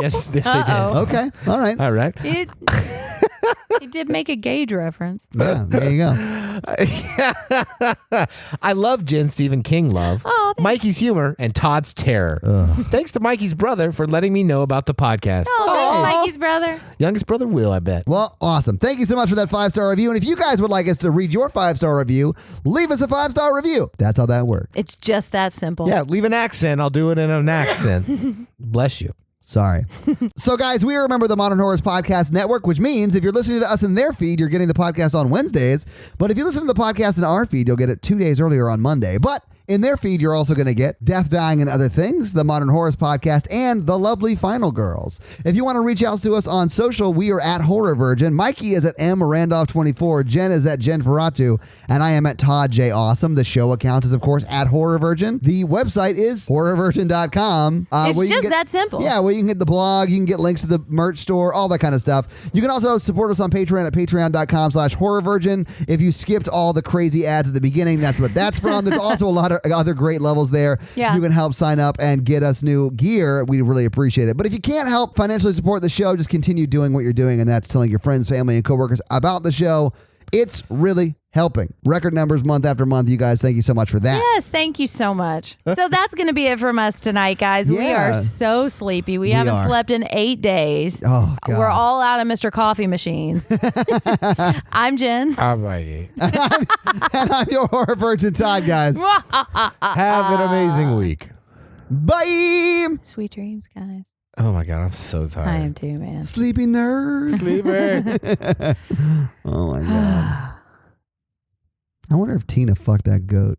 B: yes, they did.
A: Okay, all right.
B: All right.
C: He did make a Gage reference.
A: Yeah, there you go.
B: I love Jen Stephen King love,
C: Oh, thanks.
B: Mikey's humor, and Todd's terror. Thanks to Mikey's brother for letting me know about the podcast.
C: Oh, that's Mikey's brother.
B: Youngest brother Will, I bet.
A: Well, awesome. Thank you so much for that 5-star review. And if you guys would like us to read your 5-star review, leave us a 5-star review. That's how that works.
C: It's just that simple.
B: Yeah, leave an accent. I'll do it in an accent. Bless you.
A: Sorry. So, guys, we are a member of the Modern Horrors Podcast Network, which means if you're listening to us in their feed, you're getting the podcast on Wednesdays. But if you listen to the podcast in our feed, you'll get it 2 days earlier on Monday. But in their feed, you're also going to get Death, Dying, and Other Things, the Modern Horrors Podcast, and the lovely Final Girls. If you want to reach out to us on social, we are at Horror Virgin. Mikey is at M Randolph24. Jen is at Jen Ferratu. And I am at Todd J. Awesome. The show account is, of course, at Horror Virgin. The website is horrorvirgin.com.
C: It's
A: where you
C: just
A: can get,
C: that simple.
A: Yeah, where you can get the blog, you can get links to the merch store, all that kind of stuff. You can also support us on Patreon at patreon.com/horrorvirgin. If you skipped all the crazy ads at the beginning, that's what that's from. There's also a lot of other great levels there.
C: Yeah.
A: You can help sign up and get us new gear. We really appreciate it. But if you can't help financially support the show, just continue doing what you're doing, and that's telling your friends, family, and coworkers about the show. It's really helping. Record numbers month after month. You guys, thank you so much for that.
C: Yes, thank you so much. So that's going to be it from us tonight, guys. We
A: Yeah.
C: are so sleepy. We haven't slept in 8 days.
A: Oh, God.
C: We're all out of Mr. Coffee machines. I'm Jen.
B: I'm Mikey.
A: And I'm your horror virgin, Todd, guys.
B: Have an amazing week.
A: Bye.
C: Sweet dreams, guys.
B: Oh my God, I'm so tired.
C: I am too, man.
A: Sleepy nerds.
B: Sleeper.
A: Oh, my God. I wonder if Tina fucked that goat.